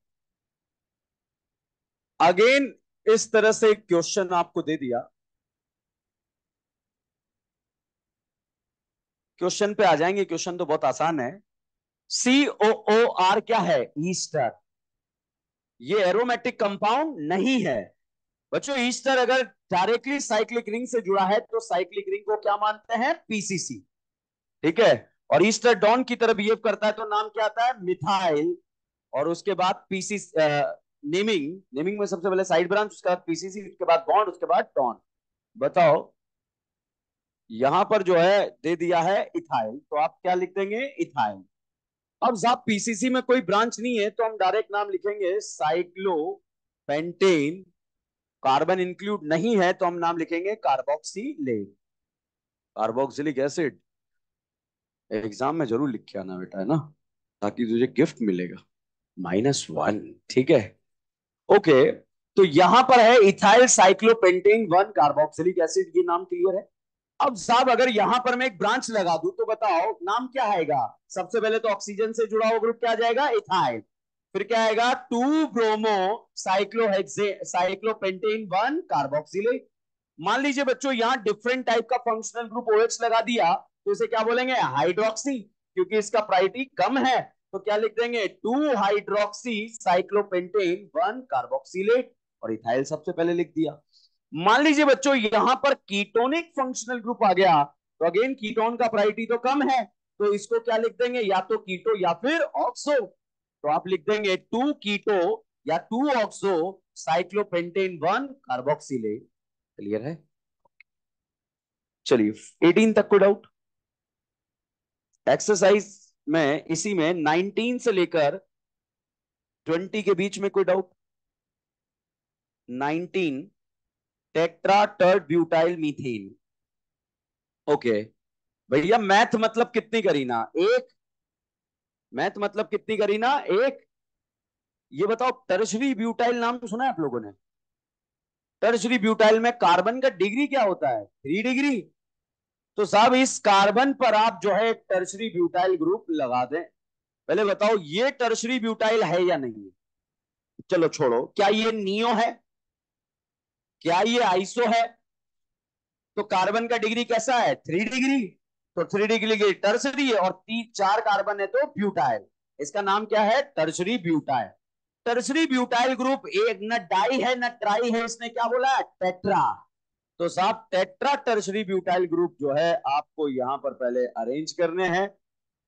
अगेन इस तरह से क्वेश्चन आपको दे दिया। क्वेश्चन पे आ जाएंगे, क्वेश्चन तो बहुत आसान है। COOR क्या है? ईस्टर। ये एरोमेटिक कंपाउंड नहीं है। बच्चों ईस्टर अगर डायरेक्टली साइक्लिक रिंग से जुड़ा है तो साइक्लिक रिंग को क्या मानते हैं? PCC। ठीक है। और ईस्टर डॉन की तरह बिहेव करता है तो नाम क्या आता है? मिथाइल। और उसके बाद पीसी नेमिंग, नेमिंग में सबसे पहले साइड ब्रांच, उसके बाद PCC, उसके बाद बॉन्ड, उसके बाद डॉन। बताओ यहां पर जो है दे दिया है इथाइल, तो आप क्या लिख देंगे? इथाइल। अब साहब PCC में कोई ब्रांच नहीं है तो हम डायरेक्ट नाम लिखेंगे साइक्लो पेंटेन। कार्बन इंक्लूड नहीं है तो हम नाम लिखेंगे कार्बोक्सिलेट, कार्बोक्सिलिक एसिड। एग्जाम में जरूर लिख के आना बेटा, है ना, ताकि तुझे गिफ्ट मिलेगा -1। ठीक है, ओके। तो यहां पर है इथाइल साइक्लोपेंटेन 1 कार्बोक्सिलिक एसिड, ये नाम क्लियर है। अब साहब अगर यहां पर मैं एक ब्रांच लगा दूं तो बताओ नाम क्या आएगा? सबसे पहले तो ऑक्सीजन से जुड़ा हुआ ग्रुप क्या आ जाएगा? इथाइल। फिर क्या आएगा? 2 ब्रोमो साइक्लोहेक्से साइक्लोपेंटेन 1 कार्बोक्सिलेट। मान लीजिए बच्चों यहां डिफरेंट टाइप का फंक्शनल ग्रुप OH लगा दिया तो इसे क्या बोलेंगे? हाइड्रोक्सी, क्योंकि इसका प्रायोरिटी कम है। तो क्या लिख देंगे? 2 हाइड्रोक्सी साइक्लोपेंटेन 1 कार्बोक्सिलेट। और इथाइल सबसे पहले लिख दिया। मान लीजिए बच्चों यहां पर कीटोनिक फंक्शनल ग्रुप आ गया तो अगेन कीटोन का प्रायोरिटी तो कम है, तो इसको क्या लिख देंगे? या तो कीटो या फिर ऑक्सो। तो आप लिख देंगे 2 कीटो या 2 ऑक्सो साइक्लोपेंटेन 1 कार्बोक्सिलेट। क्लियर है? चलिए 18 तक कोई डाउट? एक्सरसाइज में इसी में 19 से लेकर 20 के बीच में कोई doubt? 19 tetra टर्ड butyl methane. Okay भैया, मैथ मतलब कितनी करी ना? एक। मैथ मतलब कितनी करी ना? एक। ये बताओ, टर्शरी ब्यूटाइल नाम सुना है आप लोगों ने? टर्शरी ब्यूटाइल में कार्बन का डिग्री क्या होता है? 3 डिग्री। तो साहब इस कार्बन पर आप जो है एक टर्शरी ब्यूटाइल ग्रुप लगा दें। पहले बताओ ये टर्शरी ब्यूटाइल है या नहीं है? चलो छोड़ो, क्या ये नियो है? क्या ये आइसो है? तो कार्बन का डिग्री कैसा है? 3 डिग्री। तो 3 डिग्री की टर्सरी है, और 4 कार्बन है तो ब्यूटाइल। इसका नाम क्या है? Tertiary butyl. Tertiary butyl group एक न डाई है न ट्राई है, इसने क्या बोला? टेट्रा। तो साहब टेट्रा टर्सरी ब्यूटाइल ग्रुप जो है आपको यहां पर पहले अरेंज करने हैं।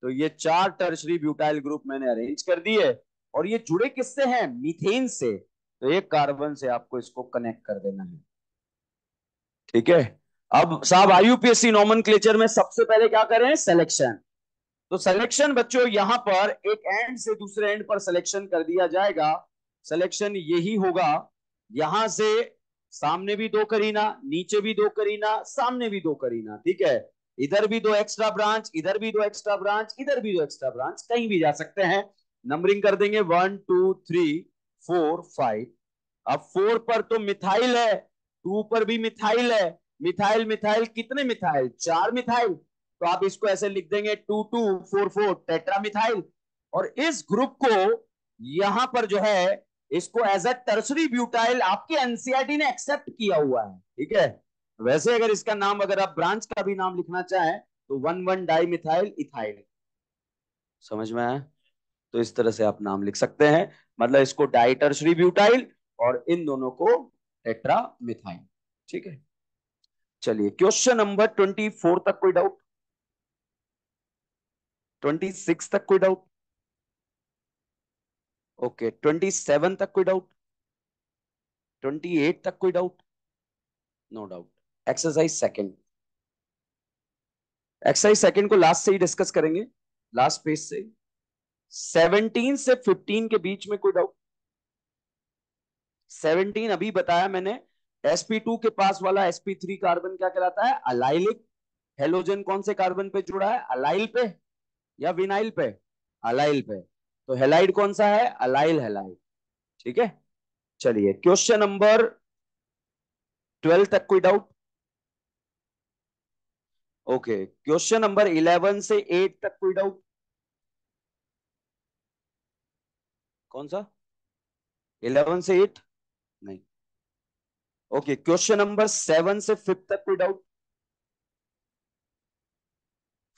तो ये 4 टर्सरी ब्यूटाइल ग्रुप मैंने अरेंज कर दिए, और ये जुड़े किससे हैं? मीथेन से। तो एक कार्बन से आपको इसको कनेक्ट कर देना है। ठीक है। अब साहब आईयूपीएससी नोमेनक्लेचर में सबसे पहले क्या करें? सिलेक्शन। तो सिलेक्शन बच्चों यहां पर एक एंड से दूसरे एंड पर सिलेक्शन कर दिया जाएगा। सिलेक्शन यही होगा, यहां से सामने भी 2 करीना, नीचे भी 2 करीना, सामने भी 2 करीना। ठीक है। इधर भी 2 एक्स्ट्रा ब्रांच, इधर भी 2 एक्स्ट्रा ब्रांच, इधर भी 2 एक्स्ट्रा ब्रांच, कहीं भी जा सकते हैं। नंबरिंग कर देंगे 1 2 3 4 5। अब 4 पर तो मिथाइल है, 2 पर भी मिथाइल है। मिथाइल मिथाइल कितने मिथाइल? 4 मिथाइल। तो आप इसको ऐसे लिख देंगे 2244 टेट्रा मिथाइल। और इस ग्रुप को यहां पर जो है इसको एज अ टर्सरी ब्यूटाइल आपके एनसीईआरटी ने एक्सेप्ट किया हुआ है। ठीक है। वैसे अगर इसका नाम, अगर आप ब्रांच का भी नाम लिखना चाहें तो 1,1 डाई मिथाइल इथाइल। समझ में आया? तो इस तरह से आप नाम लिख सकते हैं, मतलब इसको डाई टर्सरी ब्यूटाइल और इन दोनों को टेट्रा मिथाइल। ठीक है। चलिए क्वेश्चन नंबर 24 तक कोई डाउट? 26 तक कोई डाउट? ओके 27 तक कोई डाउट? 28 तक कोई doubt? No doubt. Exercise second. Exercise second को लास्ट से ही डिस्कस करेंगे, लास्ट पेज से। 17 से 15 के बीच में कोई डाउट? 17 अभी बताया मैंने। sp2 के पास वाला sp3 कार्बन क्या कहलाता है? अलाइलिक। हेलोजन कौन से कार्बन पे जुड़ा है? अलाइल पे या विनाइल पे? अलाइल पे। तो हेलाइड कौन सा है? Allyl halide. ठीक है। चलिए क्वेश्चन नंबर 12 तक कोई डाउट? ओके क्वेश्चन नंबर 11 से 8 तक कोई डाउट? कौन सा? 11 से 8? नहीं। ओके क्वेश्चन नंबर 7 से 5 तक कोई डाउट?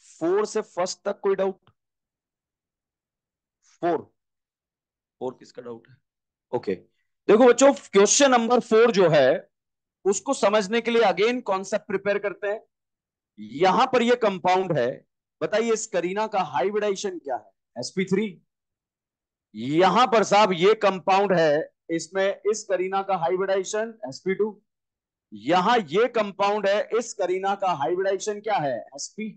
4 से फर्स्ट तक कोई डाउट? 4? 4 किसका डाउट है? ओके देखो बच्चों, क्वेश्चन नंबर 4 जो है उसको समझने के लिए अगेन कॉन्सेप्ट प्रिपेयर करते हैं। यहां पर ये कंपाउंड है, बताइए इस करीना का हाइब्रिडाइजेशन क्या है? sp3। यहां पर साहब ये कंपाउंड है, इसमें इस करीना का हाइब्रिडाइजेशन sp2। यहां ये कंपाउंड है, इस करीना का हाइब्रिडाइजेशन क्या है? sp।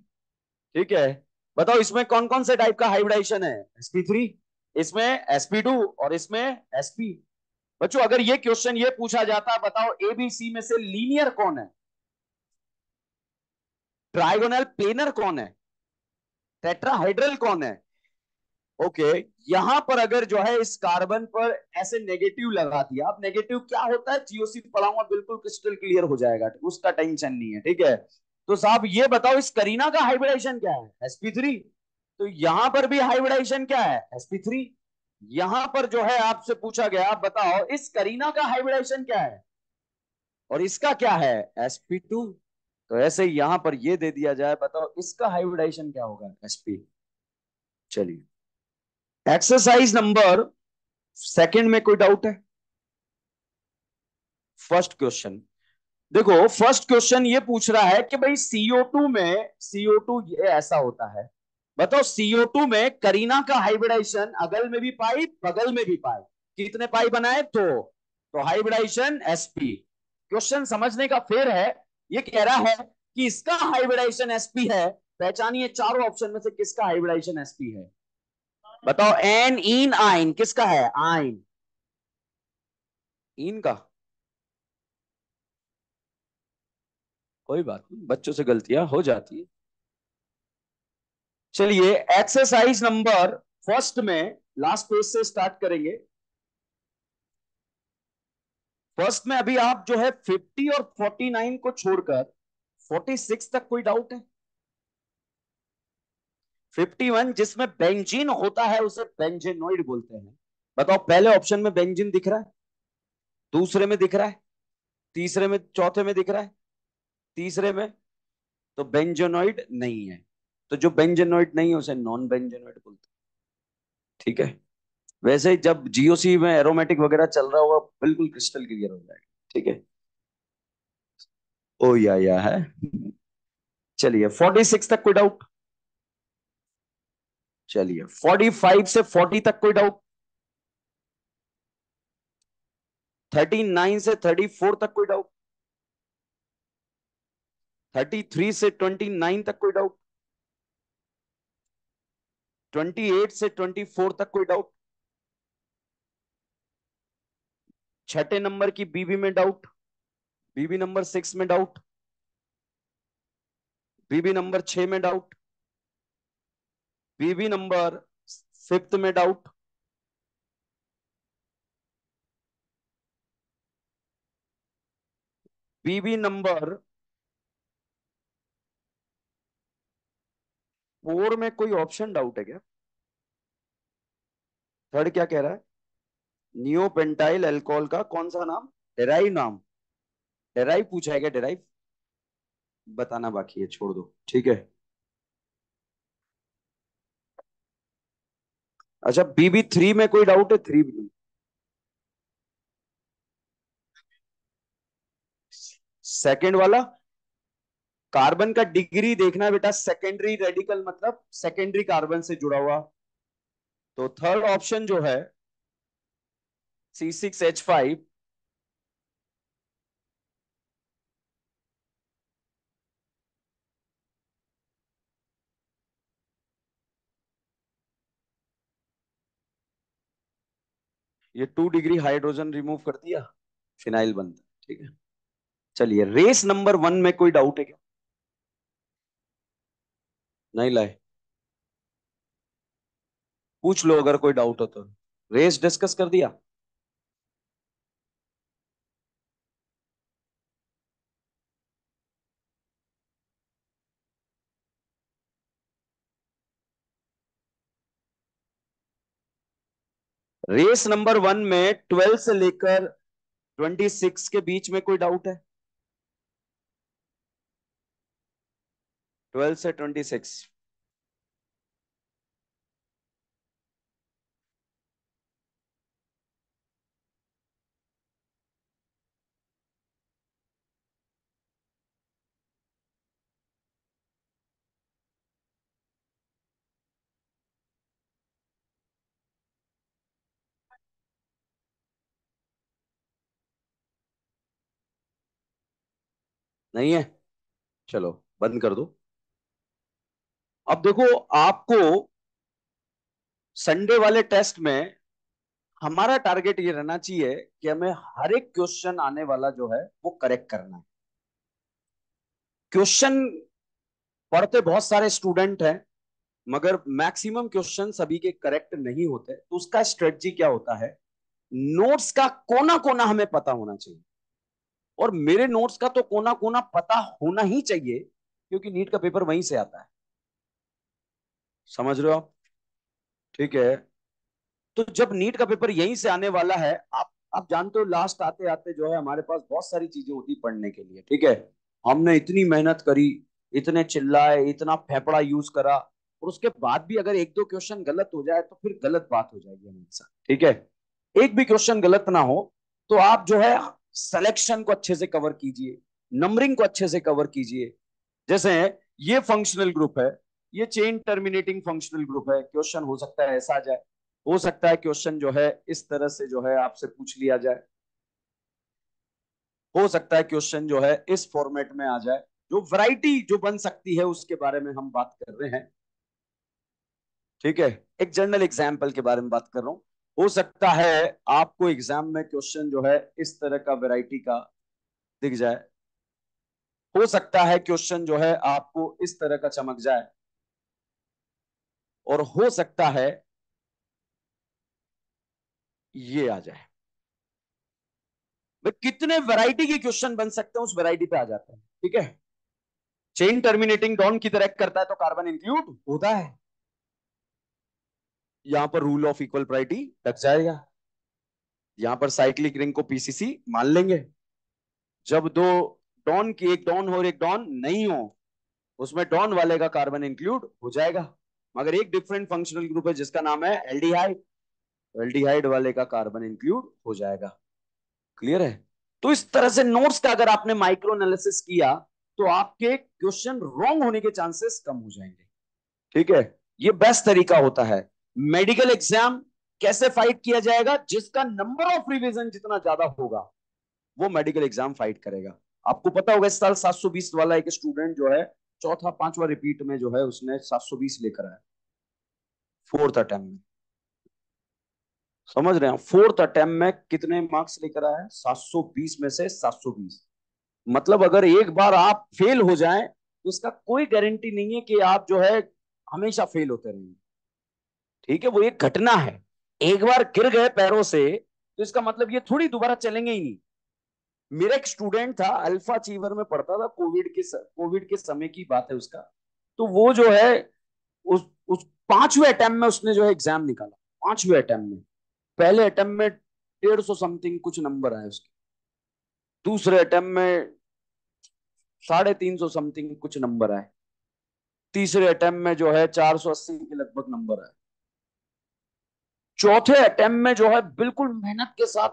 ठीक है। बताओ इसमें कौन कौन से टाइप का हाइब्रिडाइजेशन है? sp3, इसमें sp2 और इसमें sp। बच्चों अगर ये क्वेश्चन ये पूछा जाता, बताओ एबीसी में से लीनियर कौन है? ट्राइगोनल प्लेनर कौन है? टेट्राहाइड्रल कौन है? ओके यहां पर अगर जो है इस कार्बन पर ऐसे नेगेटिव लगा दिया, अब नेगेटिव क्या होता है जीओसी पढ़ाऊंगा, बिल्कुल क्रिस्टल क्लियर हो जाएगा, उसका टेंशन नहीं है। ठीक है। तो साहब ये बताओ इस करीना का हाइब्रिडाइजेशन क्या है? sp3। तो यहां पर भी हाइब्रिडाइजेशन क्या है? sp3। यहां पर जो है आपसे पूछा गया, बताओ इस करीना का हाइब्रिडाइजेशन क्या है और इसका क्या है? sp2। तो ऐसे ही यहां पर ये दे दिया जाए, बताओ इसका हाइब्रिडाइजेशन क्या होगा? sp। चलिए एक्सरसाइज नंबर सेकंड में कोई डाउट है? फर्स्ट क्वेश्चन देखो, फर्स्ट क्वेश्चन ये पूछ रहा है कि भाई CO2 में, CO2 ये ऐसा होता है, बताओ CO2 में करीना का हाइब्रिडाइजेशन अगल में भी पाई बगल में भी पाई, कितने पाई बनाए? तो हाइब्रिडाइजेशन sp। क्वेश्चन समझने का फेर है, ये कह रहा है कि इसका हाइब्रिडाइजेशन sp है। पहचानिए चारों ऑप्शन में से किसका हाइब्रिडाइजेशन sp है। बताओ, एन इन आइन किसका है? आइन, इन का। कोई बात नहीं, बच्चों से गलतियां हो जाती है। चलिए एक्सरसाइज नंबर फर्स्ट में लास्ट पेज से स्टार्ट करेंगे। फर्स्ट में अभी आप जो है 50 और 49 को छोड़कर 46 तक कोई डाउट है? 51 जिसमें बेंजीन होता है उसे बेंजेनोइड बोलते हैं। बताओ, पहले ऑप्शन में बेंजीन दिख रहा है, दूसरे में दिख रहा है, तीसरे में, चौथे में दिख रहा है, तीसरे में। तो बेंजेनोइड नहीं है। तो जो बेंजेनोइड नहीं है उसे नॉन बेंजेनोइड बोलते हैं। ठीक है। वैसे जब जीओसी में एरोमेटिक वगैरह चल रहा होगा बिल्कुल क्रिस्टल क्लियर हो जाएगा। ठीक है। ओ या है। चलिए 46 तक कोई डाउट? चलिए 45 से 40 तक कोई डाउट? 39 से 34 तक कोई डाउट? 33 से 29 तक कोई डाउट? 28 से 24 तक कोई डाउट? छठे नंबर की बीबी में डाउट? बीबी नंबर 6 में डाउट? बीबी नंबर 6 में डाउट? बीबी नंबर 5 में डाउट? बीबी नंबर 4 में कोई ऑप्शन डाउट है क्या? थर्ड क्या कह रहा है? नियोपेंटाइल अल्कोहल का कौन सा नाम? डेराइव नाम? डेराइव पूछा है क्या? डेराइव बताना बाकी है, छोड़ दो। ठीक है। अच्छा, बीबी 3 में कोई डाउट है? 3 में सेकंड वाला कार्बन का डिग्री देखना बेटा। सेकेंडरी रेडिकल मतलब सेकेंडरी कार्बन से जुड़ा हुआ। तो थर्ड ऑप्शन जो है C6H5, ये 2 डिग्री हाइड्रोजन रिमूव कर दिया, फिनाइल बनता है। ठीक है। चलिए रेस नंबर 1 में कोई डाउट है क्या? नहीं लाए? पूछ लो अगर कोई डाउट हो तो। रेस डिस्कस कर दिया। रेस नंबर 1 में 12 से लेकर 26 के बीच में कोई डाउट है? 12 से 26। नहीं है? चलो बंद कर दो। अब देखो, आपको संडे वाले टेस्ट में हमारा टारगेट ये रहना चाहिए कि हमें हर एक क्वेश्चन आने वाला जो है वो करेक्ट करना है। क्वेश्चन पढ़ते बहुत सारे स्टूडेंट हैं, मगर मैक्सिमम क्वेश्चन सभी के करेक्ट नहीं होते। तो उसका स्ट्रेटजी क्या होता है? नोट्स का कोना कोना हमें पता होना चाहिए। और मेरे नोट्स का तो कोना कोना पता होना ही चाहिए, क्योंकि नीट का पेपर वहीं से आता है। समझ रहे हो आप? ठीक है। तो जब नीट का पेपर यहीं से आने वाला है, आप जानते हो लास्ट आते आते जो है हमारे पास बहुत सारी चीजें होती पढ़ने के लिए। ठीक है। हमने इतनी मेहनत करी, इतने चिल्लाए, इतना फेफड़ा यूज करा, और उसके बाद भी अगर एक दो क्वेश्चन गलत हो जाए तो फिर गलत बात हो जाएगी हमारे साथ। ठीक है। एक भी क्वेश्चन गलत ना हो, तो आप जो है सिलेक्शन को अच्छे से कवर कीजिए, नंबरिंग को अच्छे से कवर कीजिए। जैसे ये फंक्शनल ग्रुप है, ये चेन टर्मिनेटिंग फंक्शनल ग्रुप है, क्वेश्चन हो सकता है ऐसा आ जाए, हो सकता है क्वेश्चन जो है इस तरह से जो है आपसे पूछ लिया जाए, हो सकता है क्वेश्चन जो है इस फॉर्मेट में आ जाए। जो वैरायटी जो बन सकती है उसके बारे में हम बात कर रहे हैं। ठीक है, एक जनरल एग्जाम्पल के बारे में बात कर रहा हूं। हो सकता है आपको एग्जाम में क्वेश्चन जो है इस तरह का वैरायटी का दिख जाए। हो सकता है क्वेश्चन जो है आपको इस तरह का चमक जाए, और हो सकता है ये आ जाए। भाई कितने वैरायटी के क्वेश्चन बन सकते हैं उस वैरायटी पे आ जाते हैं। ठीक है, चेन टर्मिनेटिंग डॉन की तरह करता है तो कार्बन इंक्लूड होता है। यहां पर रूल ऑफ इक्वल प्रायोरिटी लग जाएगा। यहां पर साइक्लिक रिंग को पीसीसी मान लेंगे। जब दो डॉन की, एक डॉन हो और एक डॉन नहीं हो, उसमें डॉन वाले का कार्बन इंक्लूड हो जाएगा। मगर एक डिफरेंट फंक्शनल ग्रुप है जिसका नाम है एल्डिहाइड, एल्डिहाइड वाले का कार्बन इंक्लूड हो जाएगा। क्लियर है? तो इस तरह से नोट्स का अगर आपने माइक्रो एनालिसिस किया तो आपके क्वेश्चन रॉन्ग होने के चांसेस कम हो जाएंगे। ठीक है, ये बेस्ट तरीका होता है। मेडिकल एग्जाम कैसे फाइट किया जाएगा? जिसका नंबर ऑफ रिवीजन जितना ज्यादा होगा वो मेडिकल एग्जाम फाइट करेगा। आपको पता होगा इस साल 720 वाला एक स्टूडेंट जो है चौथा पांचवा रिपीट में जो है उसने 720 लेकर आया फोर्थ अटेम्प्ट में। समझ रहे हैं? फोर्थ अटेम्प्ट में कितने मार्क्स लेकर आया? 720 में से 720। मतलब अगर एक बार आप फेल हो जाएं तो इसका कोई गारंटी नहीं है कि आप जो है हमेशा फेल होते रहेंगे। ठीक है, वो एक घटना है। एक बार गिर गए पैरों से तो इसका मतलब ये थोड़ी दोबारा चलेंगे ही नहीं। मेरा एक स्टूडेंट था, अल्फा अचीवर में पढ़ता था, कोविड के समय की बात है उसका। तो वो जो है उस पांचवें अटेम्प्ट में उसने जो है एग्जाम निकाला। पांचवें अटेम्प्ट में, पहले अटेम्प्ट में 150 समथिंग कुछ नंबर आए उसके। दूसरे अटेम्प्ट में 350 समथिंग कुछ नंबर आए। तीसरे अटेम्प्ट में जो है 480 के लगभग नंबर आए। चौथे अटेम्प्ट में जो है बिल्कुल मेहनत के साथ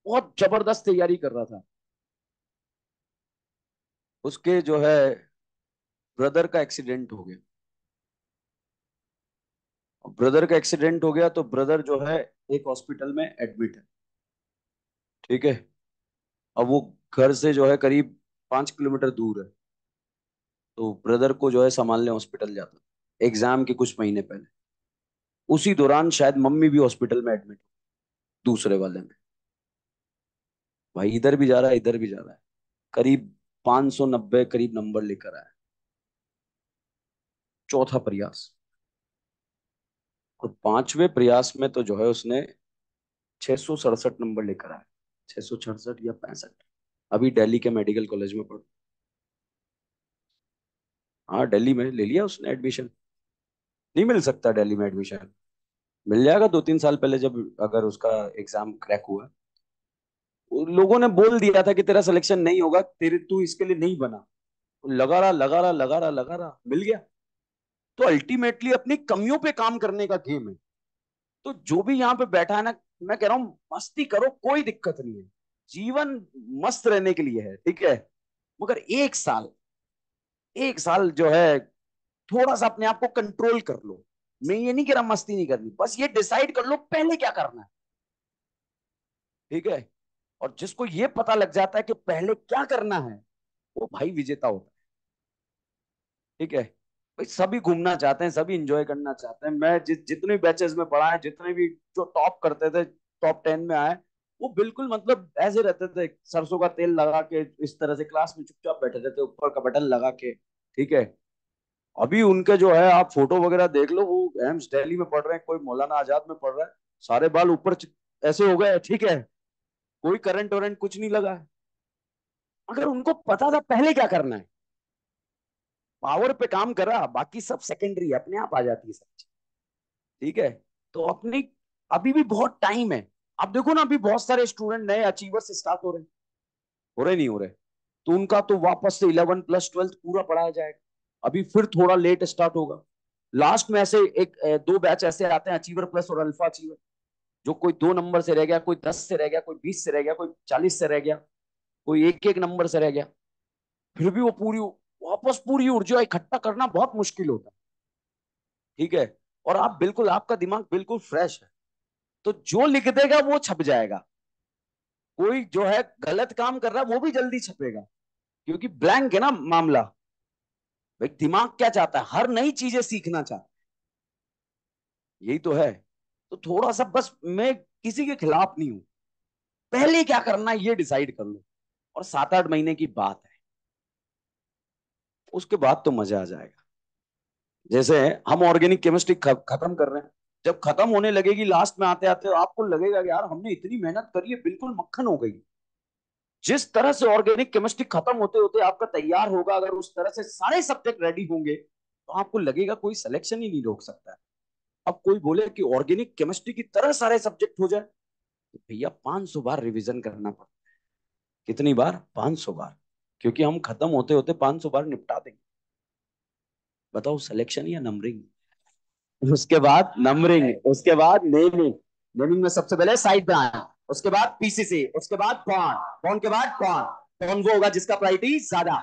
बहुत जबरदस्त तैयारी कर रहा था, उसके जो है ब्रदर का एक्सीडेंट हो गया। ब्रदर का एक्सीडेंट हो गया तो ब्रदर जो है एक हॉस्पिटल में एडमिट है। ठीक है, अब वो घर से जो है करीब 5 किलोमीटर दूर है। तो ब्रदर को जो है संभालने हॉस्पिटल जाता, एग्जाम के कुछ महीने पहले। उसी दौरान शायद मम्मी भी हॉस्पिटल में एडमिट, दूसरे वाले में। भाई इधर भी जा रहा है इधर भी जा रहा है, करीब 590 करीब नंबर लेकर आया चौथा प्रयास। और पांचवें प्रयास में तो जो है उसने 667 नंबर लेकर आया, 666 या 65। अभी दिल्ली के मेडिकल कॉलेज में पढ़, हाँ दिल्ली में ले लिया उसने एडमिशन। नहीं मिल सकता दिल्ली में एडमिशन? मिल जाएगा 2-3 साल पहले जब अगर उसका एग्जाम क्रैक हुआ। लोगों ने बोल दिया था कि तेरा सिलेक्शन नहीं होगा, तेरे तू इसके लिए नहीं बना। लगा रहा लगा रहा लगा रहा लगा रहा, मिल गया। तो अल्टीमेटली अपनी कमियों पे काम करने का गेम है। तो जो भी यहाँ पे बैठा है ना, मैं कह रहा हूँ मस्ती करो, कोई दिक्कत नहीं है। जीवन मस्त रहने के लिए है, ठीक है। मगर एक साल जो है थोड़ा सा अपने आप को कंट्रोल कर लो। मैं ये नहीं कह रहा मस्ती नहीं करनी, बस ये डिसाइड कर लो पहले क्या करना है। ठीक है, और जिसको ये पता लग जाता है कि पहले क्या करना है, वो भाई विजेता होता है। ठीक है भाई, सभी घूमना चाहते हैं, सभी इंजॉय करना चाहते हैं। मैं जितने बैचेस में पढ़ा है, जितने भी जो टॉप करते थे, टॉप 10 में आए, वो बिल्कुल मतलब ऐसे रहते थे, सरसों का तेल लगा के इस तरह से क्लास में चुपचाप बैठे रहते, ऊपर का बटन लगा के। ठीक है, अभी उनके जो है आप फोटो वगैरह देख लो, वो एम्स दिल्ली में पढ़ रहे हैं, कोई मौलाना आजाद में पढ़ रहा है। सारे बाल ऊपर ऐसे हो गए। ठीक है, कोई करंट वरंट कुछ नहीं लगा है। अगर उनको पता था पहले क्या करना है, पावर पे काम करा, बाकी सब सेकेंडरी अपने आप आ जाती है सब चीज। ठीक है, तो अपनी अभी भी बहुत टाइम है। आप देखो ना, अभी बहुत सारे स्टूडेंट नए अचीवर्स स्टार्ट हो रहे नहीं हो रहे, तो उनका तो वापस से 11 प्लस 12 पूरा पढ़ाया जाएगा। अभी फिर थोड़ा लेट स्टार्ट होगा। लास्ट में ऐसे एक दो बैच ऐसे आते हैं, अचीवर प्लस और अल्फा अचीवर, जो कोई 2 नंबर से रह गया, कोई 10 से रह गया, कोई 20 से रह गया, कोई 40 से रह गया, कोई एक एक नंबर से रह गया। फिर भी वो पूरी वापस पूरी ऊर्जा इकट्ठा करना बहुत मुश्किल होता है। ठीक है, और आप बिल्कुल, आपका दिमाग बिल्कुल फ्रेश है, तो जो लिख देगा वो छप जाएगा। कोई जो है गलत काम कर रहा है वो भी जल्दी छपेगा, क्योंकि ब्लैंक है ना मामला। भाई दिमाग क्या चाहता है, हर नई चीजें सीखना चाहता है, यही तो है। तो थोड़ा सा बस, मैं किसी के खिलाफ नहीं हूं, पहले क्या करना है ये डिसाइड कर लो, और 7-8 महीने की बात है, उसके बाद तो मजा आ जाएगा। जैसे हम ऑर्गेनिक केमिस्ट्री खत्म कर रहे हैं, जब खत्म होने लगेगी लास्ट में आते आते आपको लगेगा कि यार हमने इतनी मेहनत करी है, बिल्कुल मक्खन हो गई। जिस तरह से ऑर्गेनिक केमिस्ट्री खत्म होते होते आपका तैयार होगा, अगर उस तरह से सारे सब्जेक्ट रेडी होंगे तो आपको लगेगा कोई सिलेक्शन ही नहीं रोक सकता है। अब कोई बोले कि ऑर्गेनिक केमिस्ट्री की तरह सारे सब्जेक्ट हो जाए, तो भैया 500 बार रिवीजन करना पड़ता है। कितनी बार? 500 बार। क्योंकि हम खत्म होते होते 500 बार निपटा देंगे। बताओ सिलेक्शन या नंबरिंग? उसके बाद नंबरिंग, उसके बाद नेमिंग। नेमिंग में सबसे पहले साइड ब्रांड, उसके बाद पीसीसी, उसके बाद बॉन्ड, बॉन्ड के बाद बॉन्ड। कौन वो होगा जिसका प्रायोरिटी ज्यादा?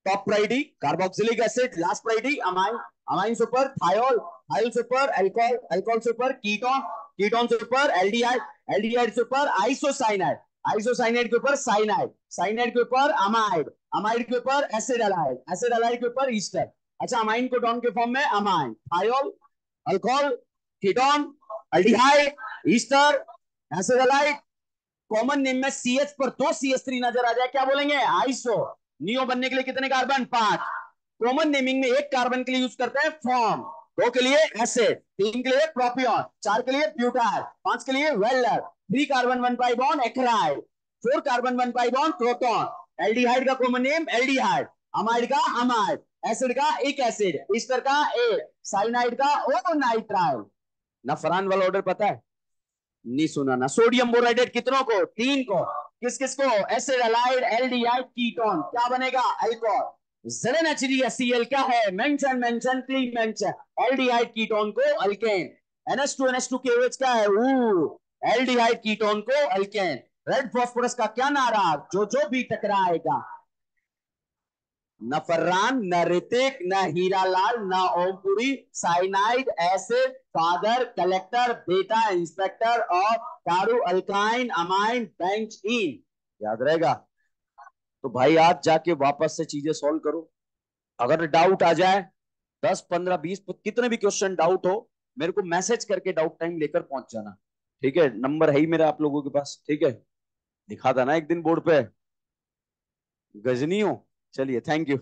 Top priority carboxylic acid, last priority amine, amine से ऊपर थायोल, थायोल से ऊपर अल्कोहल, अल्कोहल से ऊपर कीटोन, कीटोन से ऊपर एल्डिहाइड, एल्डिहाइड से ऊपर आइसोसाइनाइड, आइसोसाइनाइड के ऊपर साइनाइड, साइनाइड के ऊपर अमाइड, अमाइड के ऊपर एसिड अलाइड, एसिड अलाइड के ऊपर ईस्टर। अच्छा, अमाइन को डॉन के फॉर्म में amine, thiol, alcohol, ketone, aldehyde, Easter, acid. Common name में सी एच पर दो सी एच थ्री नजर आ जाए, क्या बोलेंगे? आइसो। नियो बनने के लिए कितने कार्बन? 5। कॉमन नेमिंग में एक कार्बन के लिए यूज करते हैं फॉर्म, दो के लिए एसिड, तीन के लिए प्रोपियन, चार के लिए ब्यूटाइल, पांच के लिए वेल्डर, 3 कार्बन 1 पाई बॉन्ड एक्राइड, 4 carbon 1 pi bond proton. Aldehyde का कॉमन नेम एल्डिहाइड, अमाइड का अमाइड, एसिड का एक एसिड, ईस्टर का एक, साइनाइड का ओ नाइट्राइल। ना फरान वाला ऑर्डर पता है? नहीं सुना ना। सोडियम बोराइडेट कितनों को? 3 को। किस किस को? एसिड अलाइड एल्डिहाइड कीटोन, क्या बनेगा? अल्कोहल। ZnHCl क्या है? Mention mention please mention. Aldehyde ketone को अल्केन। NH2NH2KOH क्या है? एल्डिहाइड कीटोन को अल्केन। रेड फास्फोरस का क्या नारा? जो जो भी टकराएगा। न फर्रान, न ऋतिक, न हीरालाल, न Om Puri, cyanide acid, father, collector, बेटा, इंस्पेक्टर और दारू, अल्काइन, अमाइन, बेंच इन। याद रहेगा? तो भाई आज जाके वापस से चीजें सॉल्व करो। अगर डाउट आ जाए, 10 15 20 कितने भी क्वेश्चन डाउट हो, मेरे को मैसेज करके डाउट टाइम लेकर पहुंच जाना। ठीक है, नंबर है ही मेरा आप लोगों के पास। ठीक है, दिखा था ना एक दिन बोर्ड पे। गजनी हो। चलिए, थैंक यू।